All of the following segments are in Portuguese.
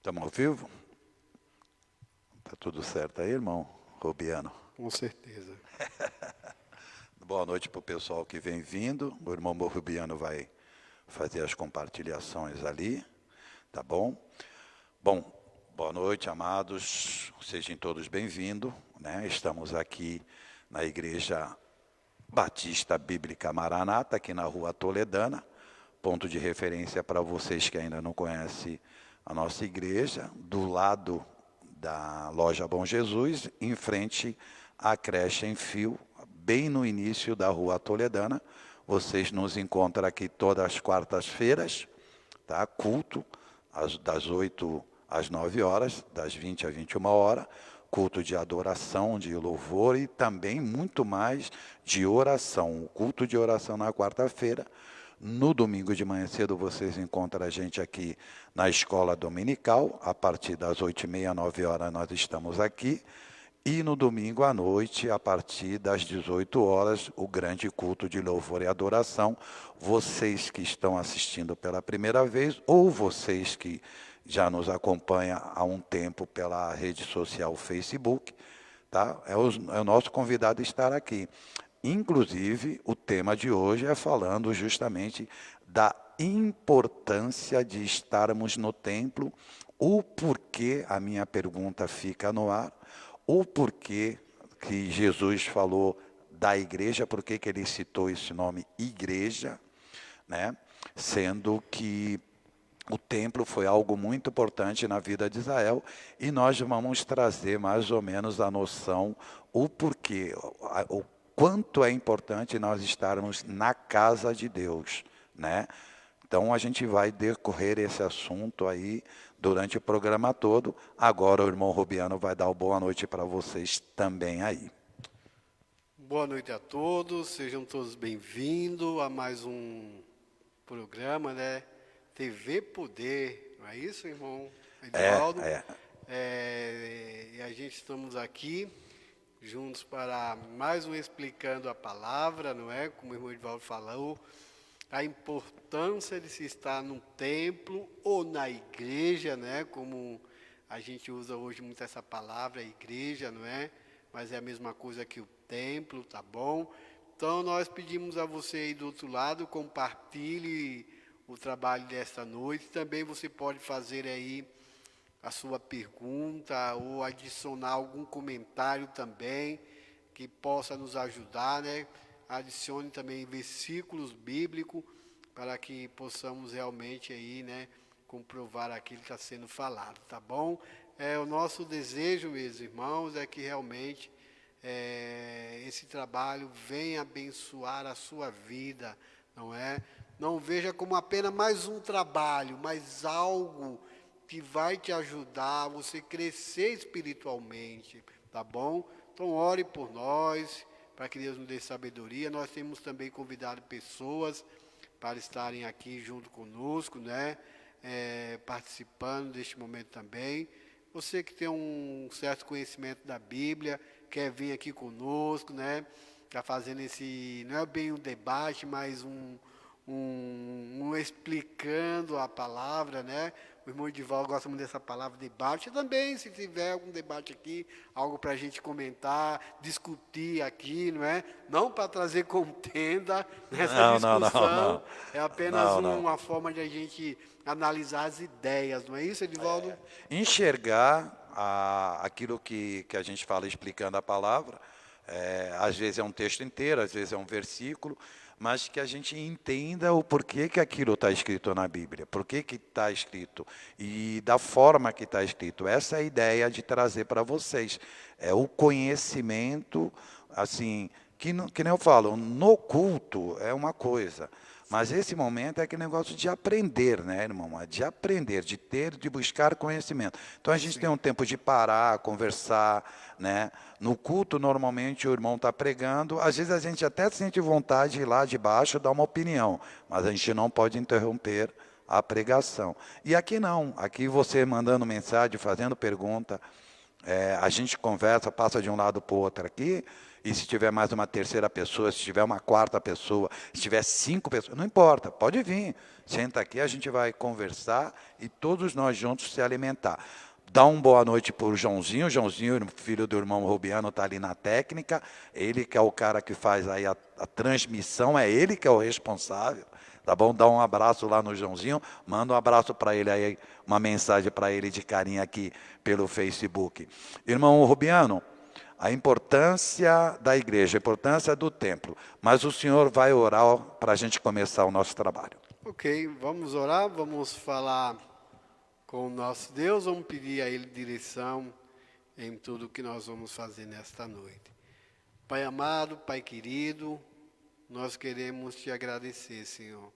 Estamos ao vivo? Tá tudo certo aí, irmão Rubiano? Com certeza. Boa noite para o pessoal que vem vindo. O irmão Rubiano vai fazer as compartilhações ali, tá bom? Bom, boa noite, amados. Sejam todos bem-vindos, né? Estamos aqui na Igreja Batista Bíblica Maranata, aqui na Rua Toledana, ponto de referência para vocês que ainda não conhecem a nossa igreja, do lado da loja Bom Jesus, em frente à creche em fio, bem no início da Rua Toledana. Vocês nos encontram aqui todas as quartas-feiras, tá? Culto das 8 às 9 horas, das 20 às 21 horas, culto de adoração, de louvor e também muito mais de oração. O culto de oração na quarta-feira. No domingo de manhã cedo vocês encontram a gente aqui na escola dominical, a partir das 8h30, 9 horas nós estamos aqui. E no domingo à noite, a partir das 18 horas, o grande culto de louvor e adoração. Vocês que estão assistindo pela primeira vez, ou vocês que já nos acompanham há um tempo pela rede social Facebook, tá? É o nosso convidado a estar aqui. Inclusive, o tema de hoje é falando justamente da importância de estarmos no templo, o porquê, a minha pergunta fica no ar, o porquê que Jesus falou da igreja, por que ele citou esse nome igreja, né? Sendo que o templo foi algo muito importante na vida de Israel, e nós vamos trazer mais ou menos a noção, o porquê, o quanto é importante nós estarmos na casa de Deus, né? Então a gente vai decorrer esse assunto aí durante o programa todo. Agora o irmão Rubiano vai dar uma boa noite para vocês também aí. Boa noite a todos, sejam todos bem-vindos a mais um programa, né? TV Poder, não é isso, irmão Edivaldo? E a gente estamos aqui juntos para mais um Explicando a Palavra, não é? Como o irmão Edivaldo falou, a importância de se estar no templo ou na igreja, né? Como a gente usa hoje muito essa palavra, igreja, não é? Mas é a mesma coisa que o templo, tá bom? Então nós pedimos a você aí do outro lado, compartilhe o trabalho desta noite. Também você pode fazer aí a sua pergunta ou adicionar algum comentário também que possa nos ajudar, né? Adicione também versículos bíblicos para que possamos realmente aí, né, comprovar aquilo que está sendo falado, tá bom? O nosso desejo, meus irmãos, é que realmente esse trabalho venha abençoar a sua vida, não é? Não veja como apenas mais um trabalho, mas algo que vai te ajudar a você crescer espiritualmente, tá bom? Então ore por nós, para que Deus nos dê sabedoria. Nós temos também convidado pessoas para estarem aqui junto conosco, né? Participando deste momento também. Você que tem um certo conhecimento da Bíblia, quer vir aqui conosco, né? Está fazendo esse, não é bem um debate, mas um explicando a palavra, né? O irmão Edivaldo gosta muito dessa palavra, debate. Também, se tiver algum debate aqui, algo para a gente comentar, discutir aqui, não é? Não para trazer contenda nessa discussão, é apenas uma forma de a gente analisar as ideias, não é isso, Edivaldo? Enxergar aquilo que a gente fala explicando a palavra, às vezes é um texto inteiro, às vezes é um versículo, mas que a gente entenda o porquê que aquilo está escrito na Bíblia, por que está escrito e da forma que está escrito. Essa é a ideia de trazer para vocês. É o conhecimento, assim, que nem eu falo, no culto é uma coisa, mas esse momento é aquele negócio de aprender, né, irmão? É de aprender, de buscar conhecimento. Então a gente tem um tempo de parar, conversar, né? No culto, normalmente, o irmão está pregando, às vezes a gente até sente vontade de ir lá de baixo dar uma opinião, mas a gente não pode interromper a pregação. E aqui não, aqui você mandando mensagem, fazendo pergunta, A gente conversa, passa de um lado para o outro aqui, e se tiver mais uma terceira pessoa, se tiver uma quarta pessoa, se tiver 5 pessoas, não importa, pode vir. Senta aqui, a gente vai conversar e todos nós juntos se alimentar. Dá uma boa noite para o Joãozinho. O Joãozinho, filho do irmão Rubiano, está ali na técnica. Ele que é o cara que faz aí a transmissão, é ele que é o responsável. Tá bom? Dá um abraço lá no Joãozinho, manda um abraço para ele aí, uma mensagem para ele de carinho aqui pelo Facebook. Irmão Rubiano, a importância da igreja, a importância do templo, mas o senhor vai orar para a gente começar o nosso trabalho. Ok, vamos orar, vamos falar com o nosso Deus, vamos pedir a Ele direção em tudo que nós vamos fazer nesta noite. Pai amado, Pai querido, nós queremos te agradecer, Senhor.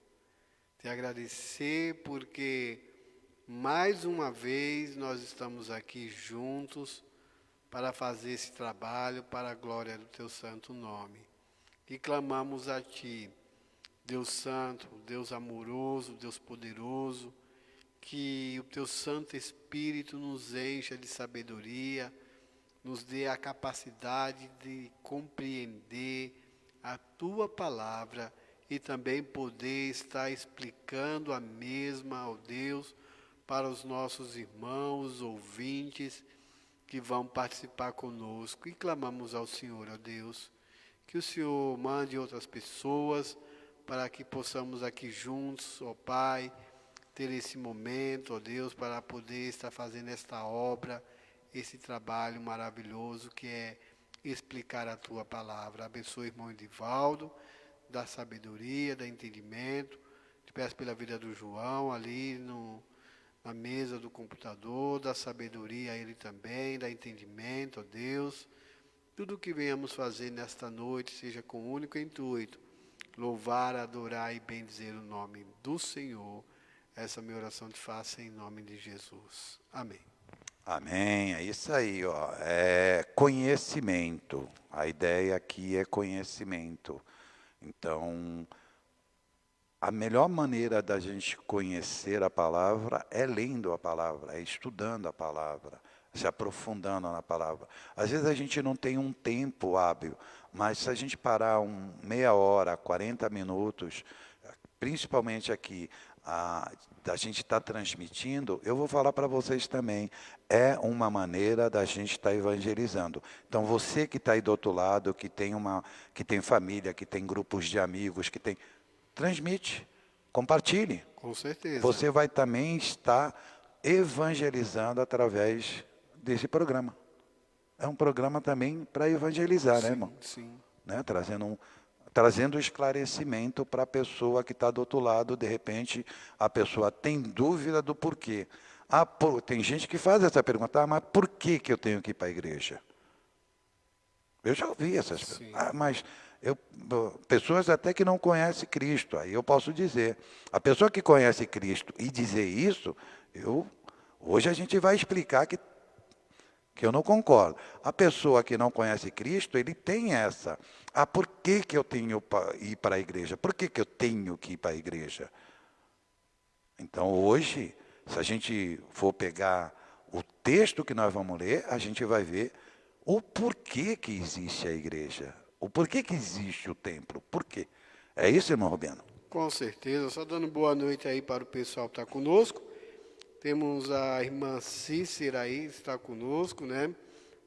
Te agradecer porque mais uma vez nós estamos aqui juntos para fazer esse trabalho para a glória do teu santo nome. E clamamos a ti, Deus santo, Deus amoroso, Deus poderoso, que o teu Santo Espírito nos encha de sabedoria, nos dê a capacidade de compreender a tua palavra e também poder estar explicando a mesma, ó Deus, para os nossos irmãos, ouvintes, que vão participar conosco. E clamamos ao Senhor, ó Deus, que o Senhor mande outras pessoas para que possamos aqui juntos, ó Pai, ter esse momento, ó Deus, para poder estar fazendo esta obra, esse trabalho maravilhoso que é explicar a Tua palavra. Abençoe o irmão Edivaldo, da sabedoria, da entendimento. Te peço pela vida do João, ali na mesa do computador, da sabedoria a ele também, da entendimento, ó Deus. Tudo o que venhamos fazer nesta noite seja com o único intuito, louvar, adorar e bendizer o nome do Senhor. Essa minha oração te faço em nome de Jesus. Amém. Amém, é isso aí, ó. É conhecimento. A ideia aqui é conhecimento. Então, a melhor maneira da gente conhecer a palavra é lendo a palavra, é estudando a palavra, se aprofundando na palavra. Às vezes a gente não tem um tempo hábil, mas se a gente parar meia hora, 40 minutos, principalmente aqui, da gente estar transmitindo, eu vou falar para vocês também, é uma maneira da gente estar evangelizando. Então, você que está aí do outro lado, que tem família, que tem grupos de amigos, transmite, compartilhe. Com certeza. Você vai também estar evangelizando através desse programa. É um programa também para evangelizar, né, irmão? Sim. Né? Trazendo esclarecimento para a pessoa que está do outro lado. De repente, a pessoa tem dúvida do porquê. Tem gente que faz essa pergunta, mas por que eu tenho que ir para a igreja? Eu já ouvi essas perguntas. Mas pessoas até que não conhecem Cristo, aí eu posso dizer. A pessoa que conhece Cristo e dizer isso, hoje a gente vai explicar que eu não concordo. A pessoa que não conhece Cristo, ele tem essa. Por que eu tenho que ir para a igreja? Por que eu tenho que ir para a igreja? Então, hoje, se a gente for pegar o texto que nós vamos ler, a gente vai ver o porquê que existe a igreja. O porquê que existe o templo. Por quê? É isso, irmão Rubiano? Com certeza. Só dando boa noite aí para o pessoal que está conosco. Temos a irmã Cícera aí, que está conosco, né?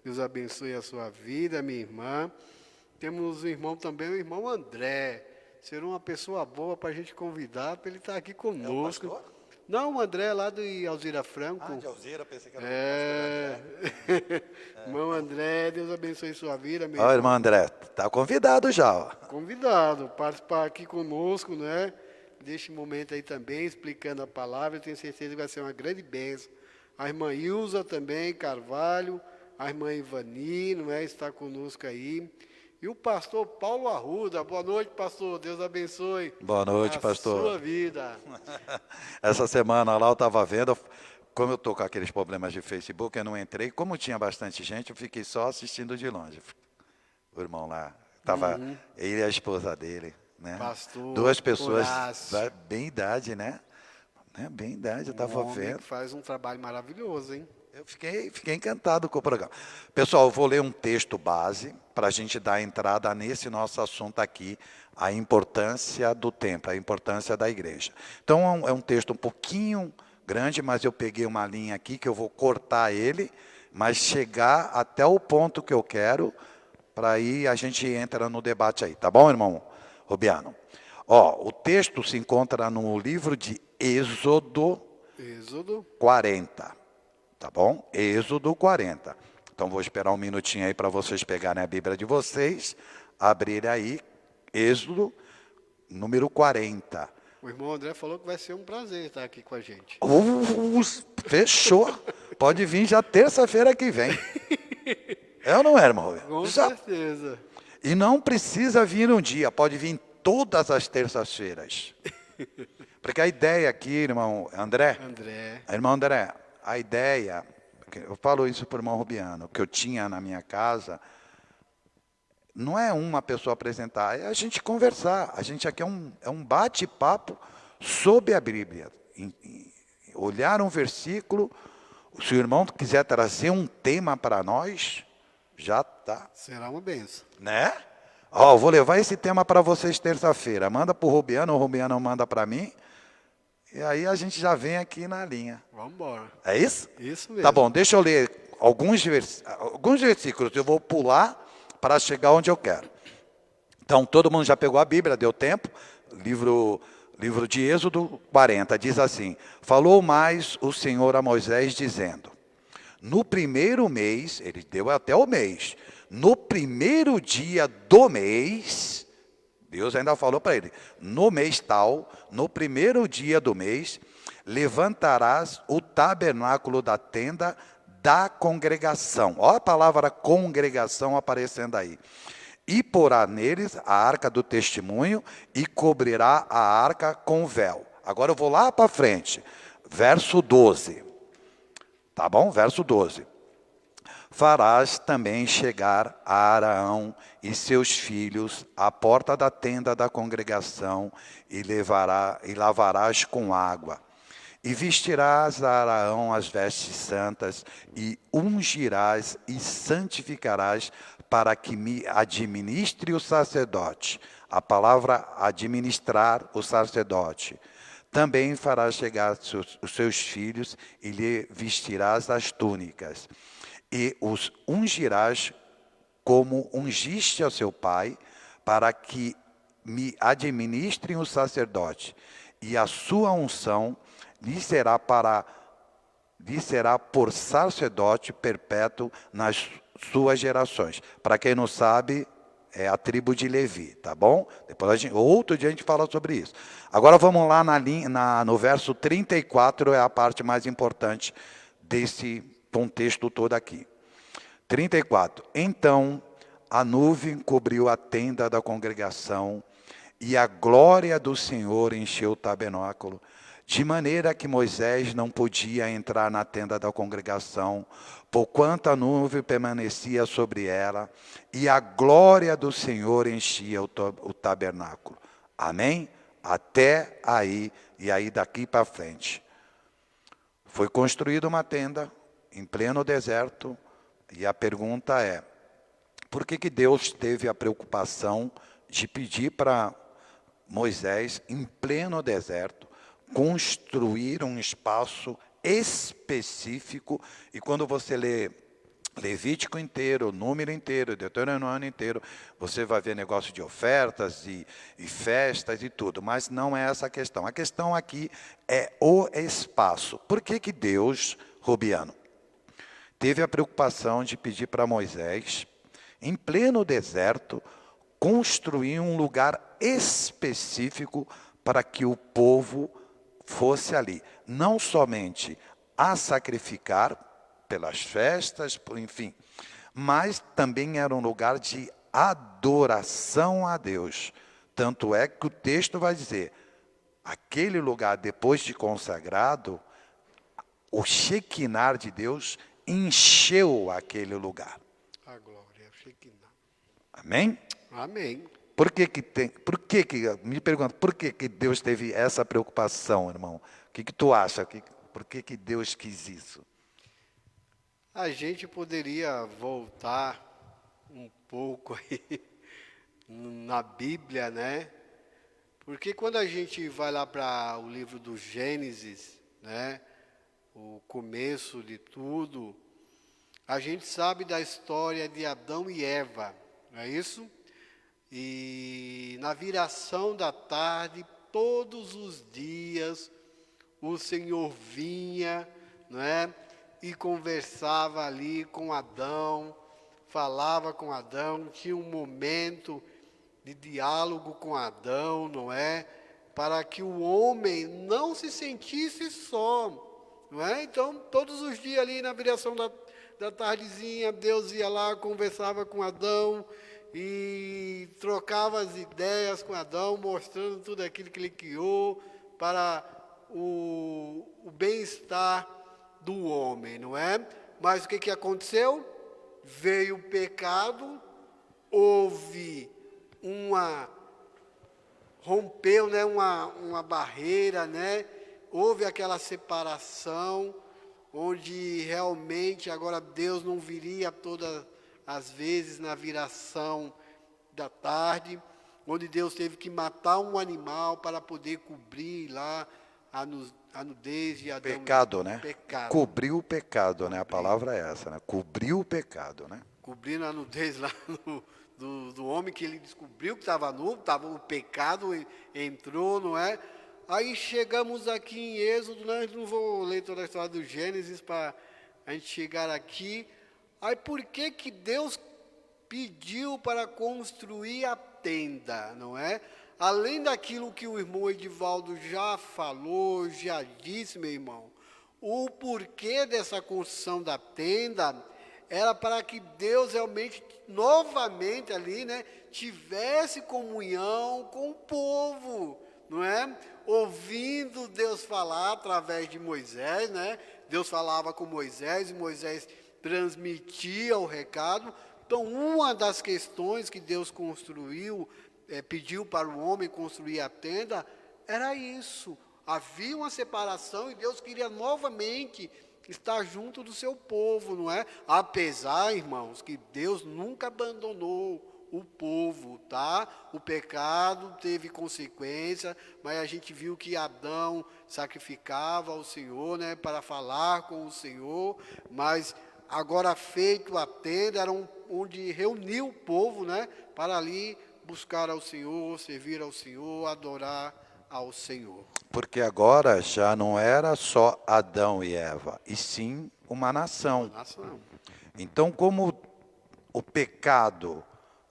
Deus abençoe a sua vida, minha irmã. Temos o irmão também, o irmão André. Será uma pessoa boa para a gente convidar, para ele estar aqui conosco. É o pastor? Não, o André lá de Alzira Franco. De Alzira, pensei que era o pastor. Irmão André, Deus abençoe sua vida, meu irmão. Irmão André, está convidado já. Ó. Convidado, participar aqui conosco, né? Deste momento aí também, explicando a palavra, eu tenho certeza que vai ser uma grande bênção. A irmã Ilza também, Carvalho, a irmã Ivani, não é? Está conosco aí. E o pastor Paulo Arruda. Boa noite, pastor. Deus abençoe. Boa noite, pastor. A sua vida. Essa semana lá eu estava vendo, como eu estou com aqueles problemas de Facebook, eu não entrei. Como tinha bastante gente, eu fiquei só assistindo de longe. O irmão lá, estava ele e a esposa dele. Né? Pastor, 2 pessoas, bem idade, né? Bem idade, eu estava vendo. Que faz um trabalho maravilhoso, hein? Eu fiquei encantado com o programa. Pessoal, eu vou ler um texto base para a gente dar entrada nesse nosso assunto aqui, a importância do templo, a importância da igreja. Então, é um texto um pouquinho grande, mas eu peguei uma linha aqui que eu vou cortar ele, mas chegar até o ponto que eu quero, para aí a gente entra no debate aí. Tá bom, irmão Rubiano? O texto se encontra no livro de Êxodo 40. Tá bom? Êxodo 40. Então, vou esperar um minutinho aí para vocês pegarem a Bíblia de vocês, abrirem aí, Êxodo, número 40. O irmão André falou que vai ser um prazer estar aqui com a gente. Fechou. Pode vir já terça-feira que vem. É ou não é, irmão? Com certeza. E não precisa vir um dia, pode vir todas as terças-feiras. Porque a ideia aqui, irmão André. Irmão André, a ideia, eu falo isso para o irmão Rubiano, que eu tinha na minha casa, não é uma pessoa apresentar, é a gente conversar. A gente aqui é um bate-papo sobre a Bíblia. Olhar um versículo, se o irmão quiser trazer um tema para nós, já está. Será uma benção. Né? Vou levar esse tema para vocês terça-feira. Manda para o Rubiano manda para mim. E aí a gente já vem aqui na linha. Vamos embora. É isso? Isso mesmo. Tá bom, deixa eu ler alguns versículos. Eu vou pular para chegar onde eu quero. Então, todo mundo já pegou a Bíblia, deu tempo. Livro de Êxodo 40, diz assim: falou mais o Senhor a Moisés, dizendo: no primeiro mês, ele deu até o mês, no primeiro dia do mês, Deus ainda falou para ele, no mês tal, no primeiro dia do mês, levantarás o tabernáculo da tenda da congregação. Olha a palavra congregação aparecendo aí. E porá neles a arca do testemunho e cobrirá a arca com véu. Agora eu vou lá para frente, verso 12. Tá bom? Verso 12. Farás também chegar a Araão e seus filhos à porta da tenda da congregação e lavarás com água. E vestirás a Araão as vestes santas e ungirás e santificarás para que me administre o sacerdote. A palavra administrar o sacerdote. Também farás chegar os seus filhos e lhe vestirás as túnicas. E os ungirás como ungiste ao seu pai, para que me administrem o sacerdote. E a sua unção lhe será por sacerdote perpétuo nas suas gerações. Para quem não sabe, é a tribo de Levi, tá bom? Depois outro dia a gente fala sobre isso. Agora vamos lá no verso 34, é a parte mais importante desse contexto todo aqui. 34. Então a nuvem cobriu a tenda da congregação e a glória do Senhor encheu o tabernáculo, de maneira que Moisés não podia entrar na tenda da congregação, porquanto a nuvem permanecia sobre ela, e a glória do Senhor enchia o tabernáculo. Amém? Até aí, e aí daqui para frente. Foi construída uma tenda em pleno deserto, e a pergunta é, por que Deus teve a preocupação de pedir para Moisés, em pleno deserto, construir um espaço específico? E quando você lê Levítico inteiro, Número inteiro, Deuteronômio inteiro, você vai ver negócio de ofertas e festas e tudo, mas não é essa a questão. A questão aqui é o espaço. Por que Deus, Rubiano, teve a preocupação de pedir para Moisés, em pleno deserto, construir um lugar específico para que o povo fosse ali? Não somente a sacrificar pelas festas, enfim, mas também era um lugar de adoração a Deus. Tanto é que o texto vai dizer, aquele lugar depois de consagrado, o Shekinah de Deus encheu aquele lugar. A glória, Shekinah. Amém? Amém. Me pergunto, por que Deus teve essa preocupação, irmão? O que tu acha? Por que Deus quis isso? A gente poderia voltar um pouco aí na Bíblia, né? Porque quando a gente vai lá para o livro do Gênesis, né? O começo de tudo, a gente sabe da história de Adão e Eva, não é isso? E na viração da tarde, todos os dias, o Senhor vinha, não é? E conversava ali com Adão, falava com Adão, tinha um momento de diálogo com Adão, não é? Para que o homem não se sentisse só, não é? Então, todos os dias ali na viração da tardezinha, Deus ia lá, conversava com Adão e trocava as ideias com Adão, mostrando tudo aquilo que ele criou para o bem-estar do homem, não é? Mas o que aconteceu? Veio o pecado, houve rompeu, né, uma barreira, né? Houve aquela separação, onde realmente agora Deus não viria todas as vezes na viração da tarde, onde Deus teve que matar um animal para poder cobrir lá a nudez de Adão. Pecado, né? Pecado. Cobriu o pecado, né? A palavra é essa, né? Cobriu o pecado, né? Cobrindo a nudez lá do homem, que ele descobriu que estava nu, estava o pecado, entrou, não é? Aí chegamos aqui em Êxodo, né? Não vou ler toda a história do Gênesis para a gente chegar aqui. Aí por que Deus pediu para construir a tenda, não é? Além daquilo que o irmão Edivaldo já falou, já disse, meu irmão, o porquê dessa construção da tenda era para que Deus realmente, novamente ali, né, tivesse comunhão com o povo, não é? Ouvindo Deus falar através de Moisés, né? Deus falava com Moisés e Moisés transmitia o recado. Então, uma das questões que Deus pediu para o homem construir a tenda, era isso. Havia uma separação e Deus queria novamente estar junto do seu povo, não é? Apesar, irmãos, que Deus nunca abandonou o povo, tá? O pecado teve consequência, mas a gente viu que Adão sacrificava ao Senhor, né, para falar com o Senhor, mas agora feito a tenda, era onde reuniu o povo, né, para ali buscar ao Senhor, servir ao Senhor, adorar ao Senhor. Porque agora já não era só Adão e Eva, e sim uma nação. Uma nação. Então, como o pecado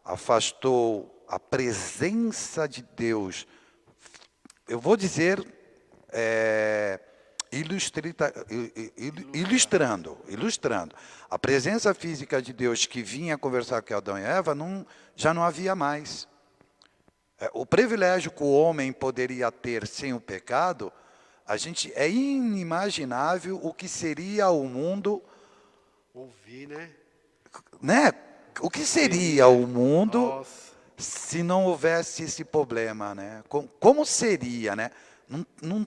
afastou a presença de Deus, eu vou dizer, ilustrando, a presença física de Deus que vinha conversar com Adão e Eva, já não havia mais. O privilégio que o homem poderia ter sem o pecado, é inimaginável o que seria o mundo. Ouvir, né? O que seria o mundo, nossa, se não houvesse esse problema, né? Como seria, né?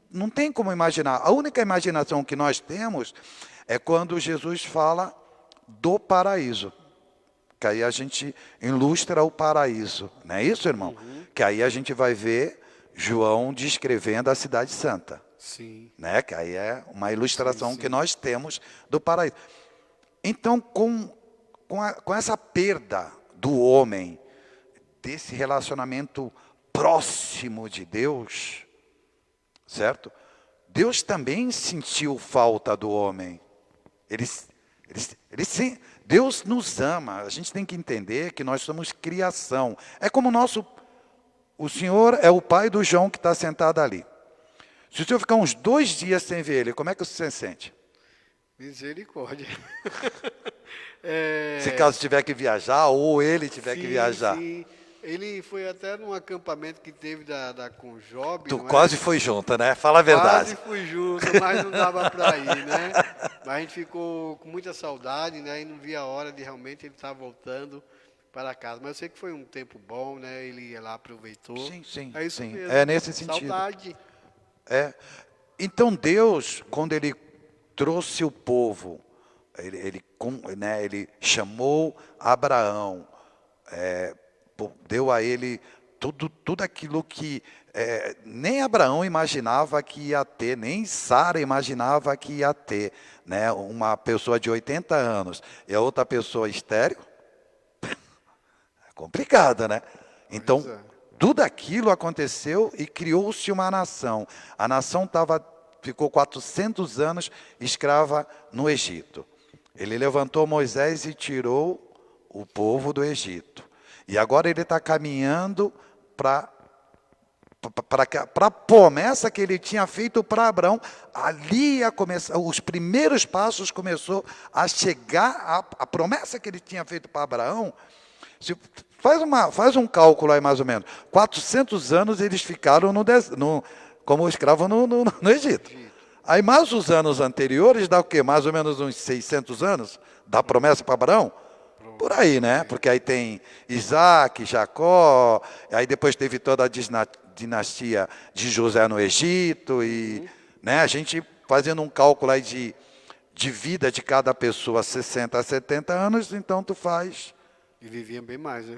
Não tem como imaginar. A única imaginação que nós temos é quando Jesus fala do paraíso. Que aí a gente ilustra o paraíso. Não é isso, irmão? Uhum. Que aí a gente vai ver João descrevendo a cidade santa. Sim. Né? Que aí é uma ilustração sim. que nós temos do paraíso. Então, com essa perda do homem, desse relacionamento próximo de Deus, certo? Deus também sentiu falta do homem. Deus nos ama. A gente tem que entender que nós somos criação. É como o Senhor é o pai do João que está sentado ali. Se o senhor ficar uns 2 dias sem ver ele, como é que você se sente? Misericórdia. Se caso tiver que viajar, ou ele tiver que viajar. Sim. Ele foi até num acampamento que teve da Conjob. Tu quase foi junto, né? Fala a verdade. Quase fui junto, mas não dava para ir, né? Mas a gente ficou com muita saudade, né? E não via a hora de realmente ele estar voltando para casa. Mas eu sei que foi um tempo bom, né? Ele ia lá, aproveitou. Sim. É isso mesmo. É nesse sentido. Saudade. Então Deus, quando Ele trouxe o povo ele chamou Abraão, deu a ele tudo aquilo que nem Abraão imaginava que ia ter, nem Sara imaginava que ia ter, né? Uma pessoa de 80 anos e a outra pessoa estéril, é complicado, né? Então, tudo aquilo aconteceu e criou-se uma nação. A nação ficou 400 anos escrava no Egito. Ele levantou Moisés e tirou o povo do Egito. E agora ele está caminhando para a promessa que ele tinha feito para Abraão. Ali ia começar, os primeiros passos começou a chegar a promessa que ele tinha feito para Abraão. Faz um cálculo aí mais ou menos. 400 anos eles ficaram como escravo no Egito. Aí mais os anos anteriores dá o quê? Mais ou menos uns 600 anos da promessa para Abraão? Por aí, né? Porque aí tem Isaac, Jacó, aí depois teve toda a dinastia de José no Egito, e né, a gente fazendo um cálculo aí de vida de cada pessoa, 60 a 70 anos, então tu faz... E viviam bem mais, né?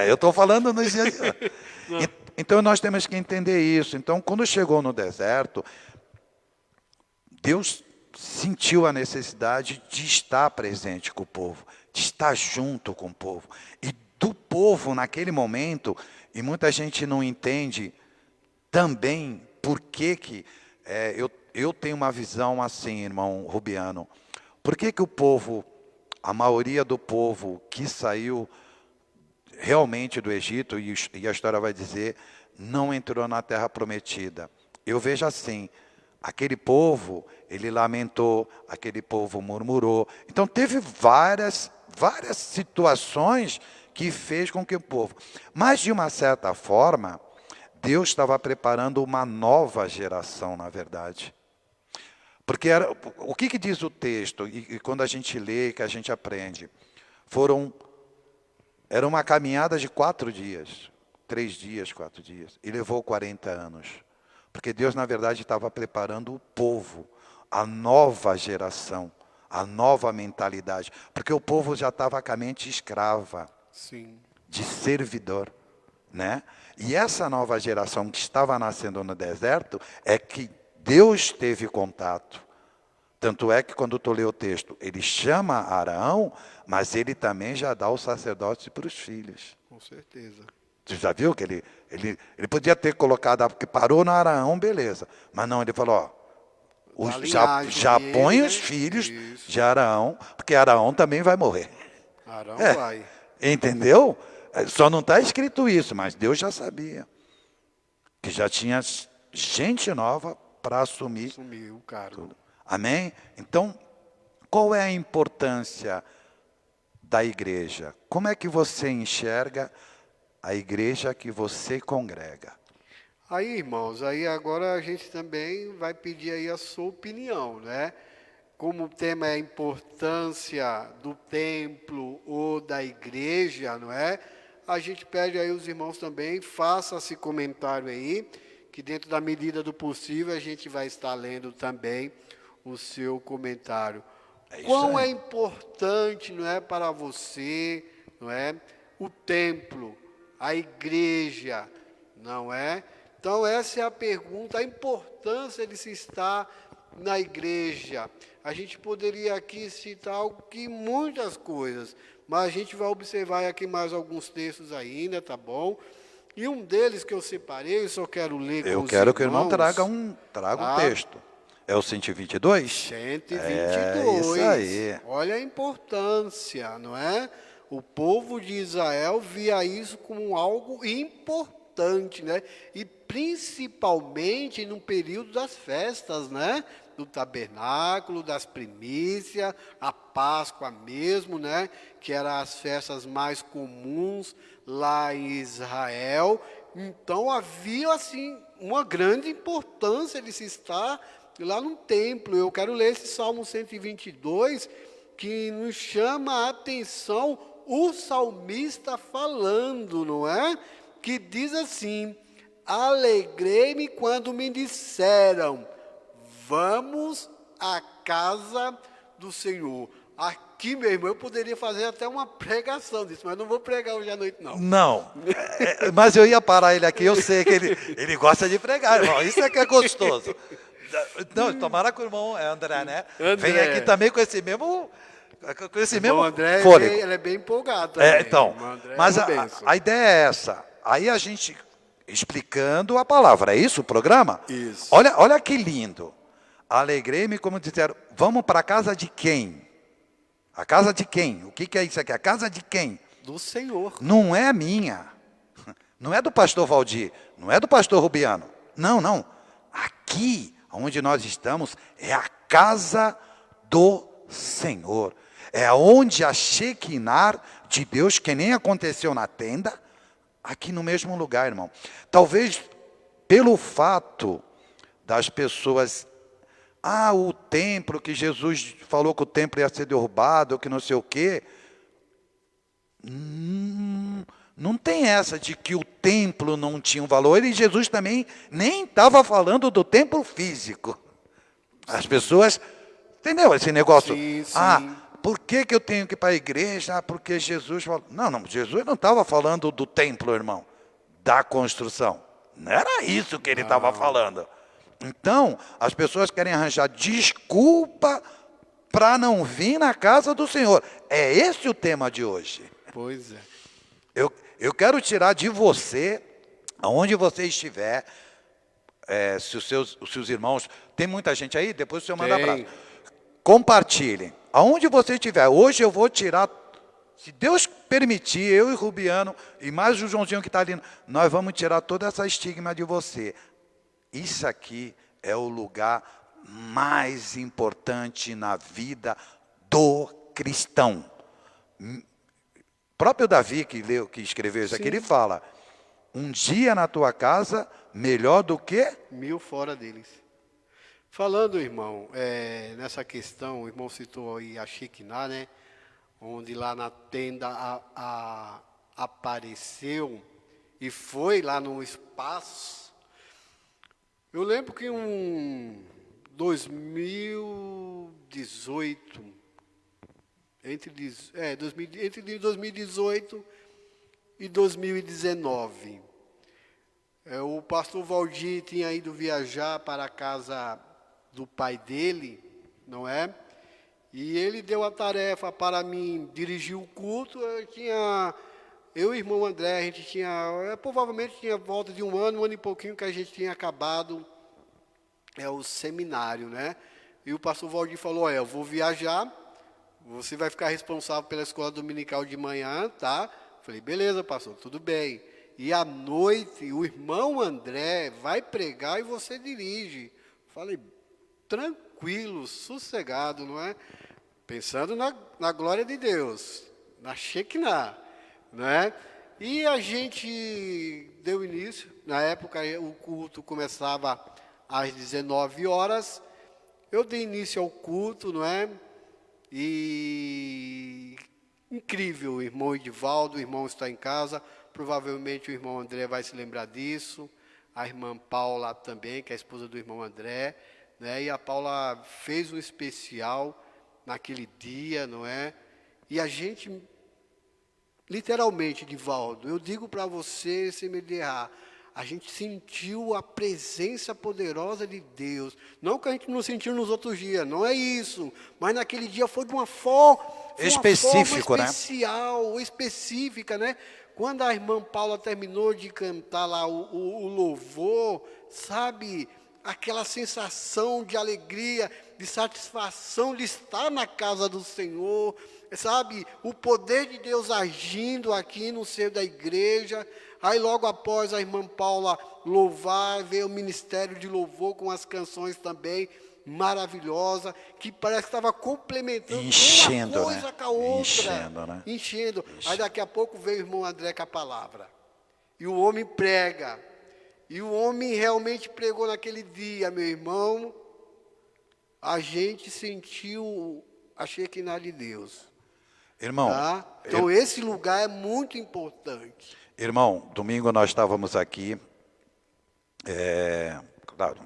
Eu estou falando nos dias de hoje. Então nós temos que entender isso. Então, quando chegou no deserto, Deus sentiu a necessidade de estar presente com o povo, de estar junto com o povo. E do povo, naquele momento, e muita gente não entende também por que eu tenho uma visão assim, irmão Rubiano. Por que o povo, a maioria do povo que saiu realmente do Egito, e a história vai dizer, não entrou na terra prometida? Eu vejo assim, aquele povo, ele lamentou, aquele povo murmurou. Então teve várias situações que fez com que o povo... Mas de uma certa forma, Deus estava preparando uma nova geração, na verdade. Porque o que diz o texto, e quando a gente lê, que a gente aprende, era uma caminhada de 4 dias, 3 dias, 4 dias, e levou 40 anos. Porque Deus, na verdade, estava preparando o povo, a nova geração, a nova mentalidade. Porque o povo já estava com a mente escrava, sim, de servidor, né? E essa nova geração que estava nascendo no deserto é que Deus teve contato. Tanto é que quando tu lê o texto, ele chama Arão, mas ele também já dá o sacerdócio para os filhos. Com certeza. Você já viu que ele podia ter colocado, porque parou no Arão, beleza. Mas não, ele falou, já põe os filhos de Arão, porque Arão também vai morrer. Arão vai. Entendeu? Só não está escrito isso, mas Deus já sabia. Que já tinha gente nova para assumir o cargo. Tudo. Amém? Então, qual é a importância da igreja? Como é que você enxerga a igreja que você congrega? Aí, irmãos, aí agora a gente também vai pedir aí a sua opinião, né? Como o tema é a importância do templo ou da igreja, não é? A gente pede aí os irmãos também, faça esse comentário aí, que dentro da medida do possível a gente vai estar lendo também o seu comentário. Quão é importante, não é, para você, não é, o templo, a igreja, não é? Então essa é a pergunta, a importância de se estar na igreja. A gente poderia aqui citar muitas coisas, mas a gente vai observar aqui mais alguns textos ainda, tá bom? E um deles que eu separei, eu só quero ler com os irmãos. Eu quero que o irmão traga um texto. É o 122? 122. É isso aí. Olha a importância, não é? O povo de Israel via isso como algo importante, né? E principalmente no período das festas, né? Do tabernáculo, das primícias, a Páscoa mesmo, né? Que eram as festas mais comuns lá em Israel. Então havia assim uma grande importância de se estar lá no templo. Eu quero ler esse Salmo 122, que nos chama a atenção o salmista falando, não é? Que diz assim: alegrei-me quando me disseram, vamos à casa do Senhor. Aqui, meu irmão, eu poderia fazer até uma pregação disso, mas não vou pregar hoje à noite, não. Não, mas eu ia parar ele aqui, eu sei que ele gosta de pregar, irmão, isso é que é gostoso. Não, tomara que o irmão André, né? André. Vem aqui também com esse mesmo André, fôlego. ele é bem empolgado também. Então, mas a ideia é essa. Aí a gente explicando a palavra, é isso o programa? Isso. Olha que lindo. Alegrei-me, como disseram, vamos para a casa de quem? A casa de quem? O que é isso aqui? A casa de quem? Do Senhor. Não é minha. Não é do pastor Valdir. Não é do pastor Rubiano. Não. Aqui, onde nós estamos, é a casa do Senhor. É onde a Shekinah de Deus, que nem aconteceu na tenda, aqui no mesmo lugar, irmão. Talvez pelo fato das pessoas... o templo, que Jesus falou que o templo ia ser derrubado, que não sei o quê. Não tem essa de que o templo não tinha um valor. E Jesus também nem estava falando do templo físico. As pessoas... Entendeu esse negócio? Sim. Por que eu tenho que ir para a igreja? Porque Jesus falou... Não, Jesus não estava falando do templo, irmão. Da construção. Não era isso que ele estava falando. Então, as pessoas querem arranjar desculpa para não vir na casa do Senhor. É esse o tema de hoje. Pois é. Eu quero tirar de você, aonde você estiver, se os seus irmãos... Tem muita gente aí? Depois o senhor manda abraço. Compartilhem. Aonde você estiver. Hoje eu vou tirar... Se Deus permitir, eu e Rubiano, e mais o Joãozinho que está ali, nós vamos tirar toda essa estigma de você. Isso aqui é o lugar mais importante na vida do cristão. O próprio Davi, que escreveu isso aqui, ele fala, um dia na tua casa, melhor do que... 1000 fora deles. Falando, irmão, nessa questão, o irmão citou aí a Shekinah, né? Onde lá na tenda apareceu e foi lá no espaço. Eu lembro que em 2018, entre 2018 e 2019, o pastor Valdir tinha ido viajar para a casa do pai dele, não é? E ele deu a tarefa para mim dirigir o culto. Eu e o irmão André, a gente provavelmente tinha volta de um ano e pouquinho que a gente tinha acabado o seminário, né? E o pastor Valdir falou, eu vou viajar, você vai ficar responsável pela escola dominical de manhã, tá? Falei, beleza, pastor, tudo bem. E à noite, o irmão André vai pregar e você dirige. Falei, tranquilo, sossegado, não é? Pensando na glória de Deus, na Shekinah, não é? E a gente deu início, na época o culto começava às 19 horas, eu dei início ao culto, não é? E incrível, o irmão Edivaldo, o irmão está em casa, provavelmente o irmão André vai se lembrar disso, a irmã Paula também, que é a esposa do irmão André, né? E a Paula fez um especial naquele dia, não é? E a gente, literalmente, Edivaldo, eu digo para você, sem me errar, a gente sentiu a presença poderosa de Deus. Não que a gente não sentiu nos outros dias, não é isso. Mas naquele dia foi de uma forma específica, né? Quando a irmã Paula terminou de cantar lá o louvor, sabe, aquela sensação de alegria, de satisfação de estar na casa do Senhor, sabe, o poder de Deus agindo aqui no seio da igreja. Aí logo após a irmã Paula louvar, veio o ministério de louvor com as canções também, maravilhosa, que parece que estava complementando uma coisa, né, com a outra. Enchendo. Aí daqui a pouco veio o irmão André com a palavra. E o homem prega. E o homem realmente pregou naquele dia, meu irmão. A gente sentiu a Shekinah de Deus. Irmão. Tá? Então esse lugar é muito importante. Irmão, domingo nós estávamos aqui. Claro,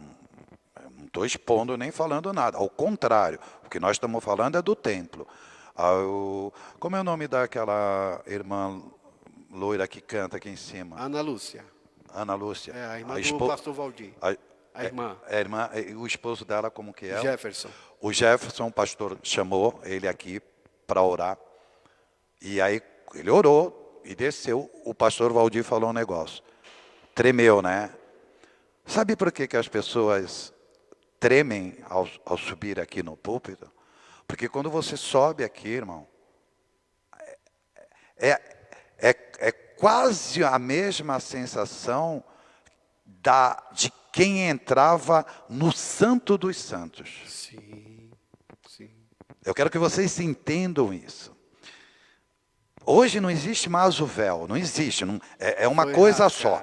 não estou expondo nem falando nada. Ao contrário, o que nós estamos falando é do templo. Como é o nome daquela irmã loira que canta aqui em cima? Ana Lúcia. Ana Lúcia. É, a irmã do pastor Valdir. A irmã. A irmã. O esposo dela, como que é? Jefferson. O Jefferson, o pastor, chamou ele aqui para orar. E aí ele orou e desceu. O pastor Valdir falou um negócio. Tremeu, né? Sabe por que as pessoas tremem ao subir aqui no púlpito? Porque quando você sobe aqui, irmão, é quase a mesma sensação de quem entrava no Santo dos Santos. Sim, sim. Eu quero que vocês entendam isso. Hoje não existe mais o véu, não existe, é uma coisa só.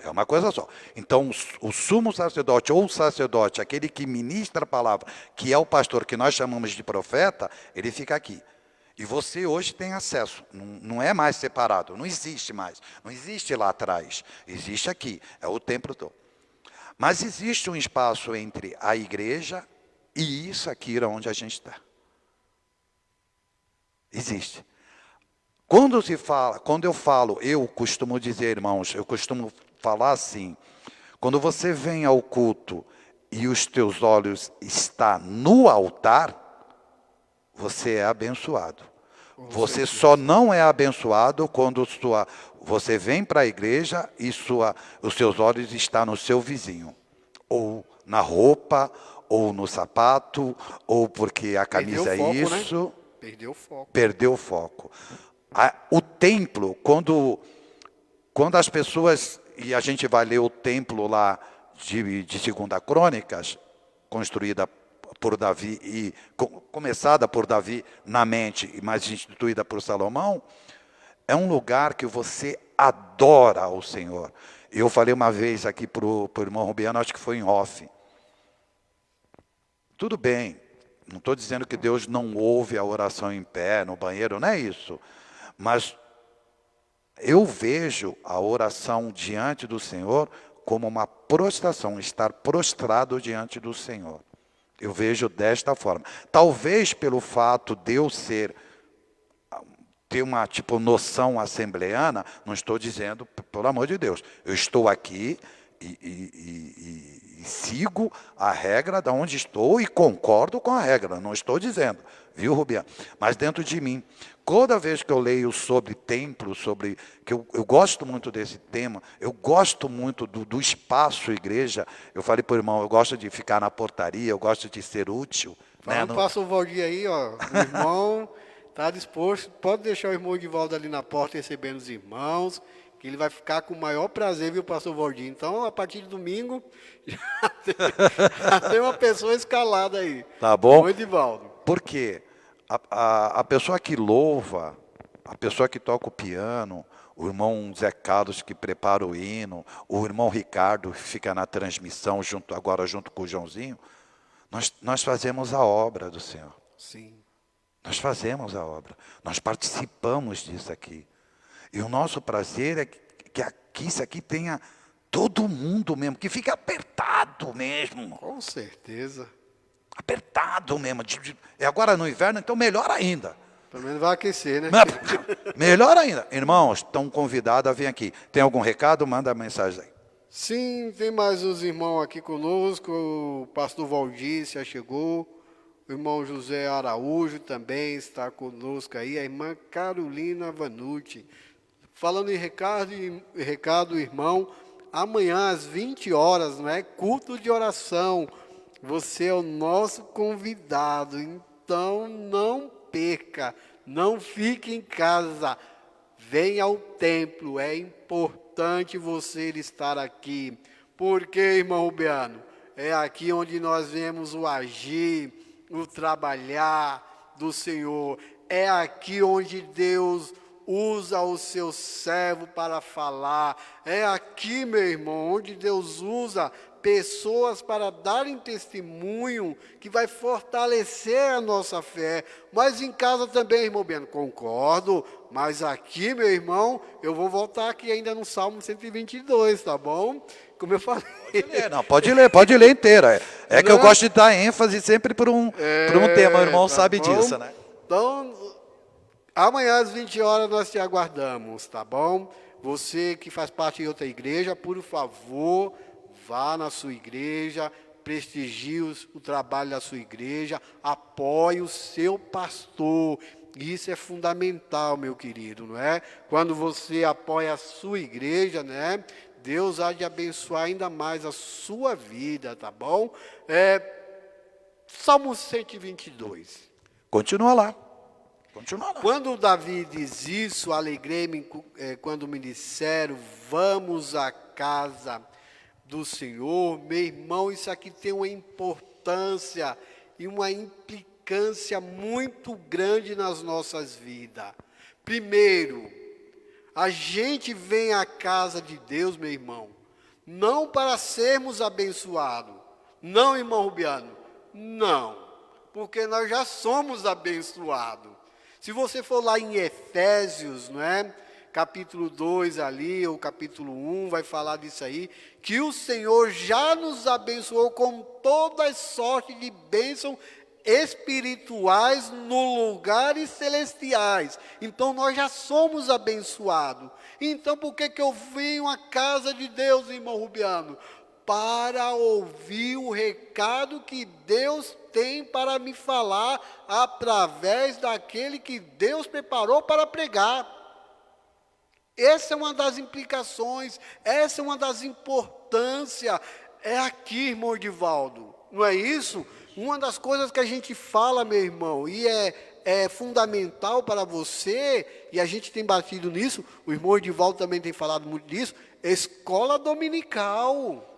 É uma coisa só. Então, o sumo sacerdote ou o sacerdote, aquele que ministra a palavra, que é o pastor que nós chamamos de profeta, ele fica aqui. E você hoje tem acesso, não é mais separado, não existe mais. Não existe lá atrás, existe aqui, é o templo todo. Mas existe um espaço entre a igreja e isso aqui onde a gente está. Existe. Quando eu falo, eu costumo dizer, irmãos, eu costumo falar assim, quando você vem ao culto e os teus olhos estão no altar, você é abençoado. Você só não é abençoado quando você vem para a igreja e os seus olhos estão no seu vizinho. Ou na roupa, ou no sapato, ou porque a camisa é isso. Né? Perdeu o foco. Perdeu o foco. O templo, quando as pessoas, e a gente vai ler o templo lá de 2 Crônicas, construída por Davi e começada por Davi na mente, mas instituída por Salomão, é um lugar que você adora ao Senhor. Eu falei uma vez aqui para o irmão Rubiano, acho que foi em off. Tudo bem, não estou dizendo que Deus não ouve a oração em pé, no banheiro, não é isso. Mas eu vejo a oração diante do Senhor como uma prostração, estar prostrado diante do Senhor. Eu vejo desta forma. Talvez pelo fato de eu ter uma noção assembleana, não estou dizendo, pelo amor de Deus, eu estou aqui e sigo a regra de onde estou e concordo com a regra, não estou dizendo, viu, Rubiano? Mas dentro de mim, toda vez que eu leio sobre templo, que eu gosto muito desse tema, eu gosto muito do espaço igreja, eu falei para o irmão, eu gosto de ficar na portaria, eu gosto de ser útil. Não passa o Valdir aí, ó, o irmão está disposto, pode deixar o irmão Edivaldo ali na porta recebendo os irmãos, que ele vai ficar com o maior prazer, viu, pastor Valdir. Então, a partir de domingo, já tem uma pessoa escalada aí. Tá bom? O Edivaldo. Por quê? A pessoa que louva, a pessoa que toca o piano, o irmão Zé Carlos que prepara o hino, o irmão Ricardo que fica na transmissão, agora junto com o Joãozinho, nós fazemos a obra do Senhor. Sim. Nós fazemos a obra, nós participamos disso aqui. E o nosso prazer é que aqui, isso aqui tenha todo mundo mesmo, que fique apertado mesmo. Com certeza. Apertado mesmo. E agora no inverno, então melhor ainda. Pelo menos vai aquecer, né? Melhor ainda. Irmãos, estão convidados a vir aqui. Tem algum recado? Manda a mensagem aí. Sim, tem mais os irmãos aqui conosco. O pastor Valdir já chegou. O irmão José Araújo também está conosco aí. A irmã Carolina Vanucci. Falando em recado, irmão, amanhã às 20 horas, não é? Culto de oração. Você é o nosso convidado, então não perca, não fique em casa, venha ao templo, é importante você estar aqui. Porque, irmão Rubiano, é aqui onde nós vemos o agir, o trabalhar do Senhor, é aqui onde Deus usa o seu servo para falar, é aqui, meu irmão, onde Deus usa pessoas para darem testemunho que vai fortalecer a nossa fé. Mas em casa também, irmão Beno, concordo, mas aqui, meu irmão, eu vou voltar aqui ainda no Salmo 122, tá bom? como eu falei. Pode ler inteira. É que eu gosto de dar ênfase sempre por um tema, o irmão sabe disso, né? Então, amanhã às 20 horas nós te aguardamos, tá bom? Você que faz parte de outra igreja, por favor, vá na sua igreja, prestigie o trabalho da sua igreja, apoie o seu pastor. Isso é fundamental, meu querido, não é? Quando você apoia a sua igreja, né? Deus há de abençoar ainda mais a sua vida, tá bom? Salmo 122. Continua lá. Quando Davi diz isso, alegrei-me quando me disseram, vamos à casa do Senhor. Meu irmão, isso aqui tem uma importância e uma implicância muito grande nas nossas vidas. Primeiro, a gente vem à casa de Deus, meu irmão, não para sermos abençoados. Não, irmão Rubiano, não, porque nós já somos abençoados. Se você for lá em Efésios, não é? Capítulo 2 ali, ou capítulo 1, vai falar disso aí, que o Senhor já nos abençoou com todas sortes de bênçãos espirituais no lugares celestiais. Então nós já somos abençoados. Então por que eu venho à casa de Deus, irmão Rubiano? Para ouvir o recado que Deus tem para me falar através daquele que Deus preparou para pregar. Essa é uma das implicações, essa é uma das importâncias. É aqui, irmão Edivaldo, não é isso? Uma das coisas que a gente fala, meu irmão, e é fundamental para você, e a gente tem batido nisso, o irmão Edivaldo também tem falado muito disso, escola dominical.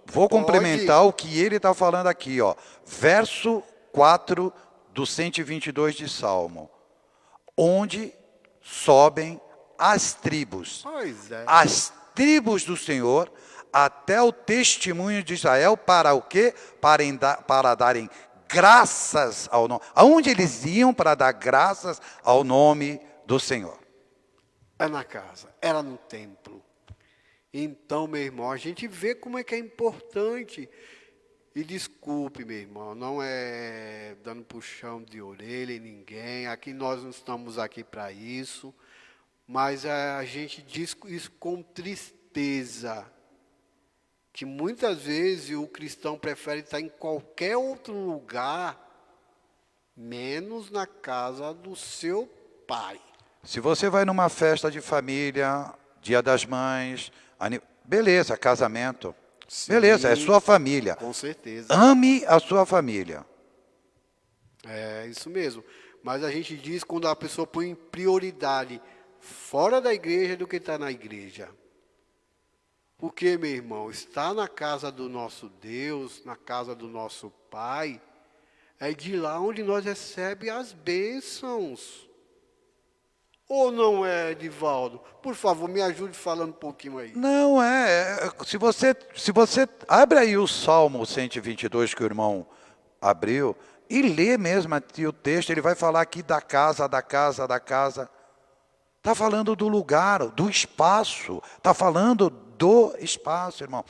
Vou complementar o que ele está falando aqui, ó. Verso 4 do 122 de Salmo. Onde sobem as tribos. Pois é. As tribos do Senhor, até o testemunho de Israel, para o quê? Para darem graças ao nome. Aonde eles iam para dar graças ao nome do Senhor? É na casa, era no templo. Então, meu irmão, a gente vê como é que é importante. E desculpe, meu irmão, não é dando puxão de orelha em ninguém. Aqui nós não estamos aqui para isso. Mas a gente diz isso com tristeza. Que muitas vezes o cristão prefere estar em qualquer outro lugar, menos na casa do seu pai. Se você vai numa festa de família, Dia das Mães, beleza, casamento. Sim, beleza, é sua família. Com certeza. Ame a sua família. É isso mesmo. Mas a gente diz quando a pessoa põe prioridade fora da igreja do que está na igreja. Porque, meu irmão, estar na casa do nosso Deus, na casa do nosso Pai, é de lá onde nós recebemos as bênçãos. Ou não é, Edivaldo? Por favor, me ajude falando um pouquinho aí. Não se você abre aí o Salmo 122 que o irmão abriu e lê mesmo aqui o texto, ele vai falar aqui da casa. Está falando do lugar, do espaço. Está falando do espaço, irmão.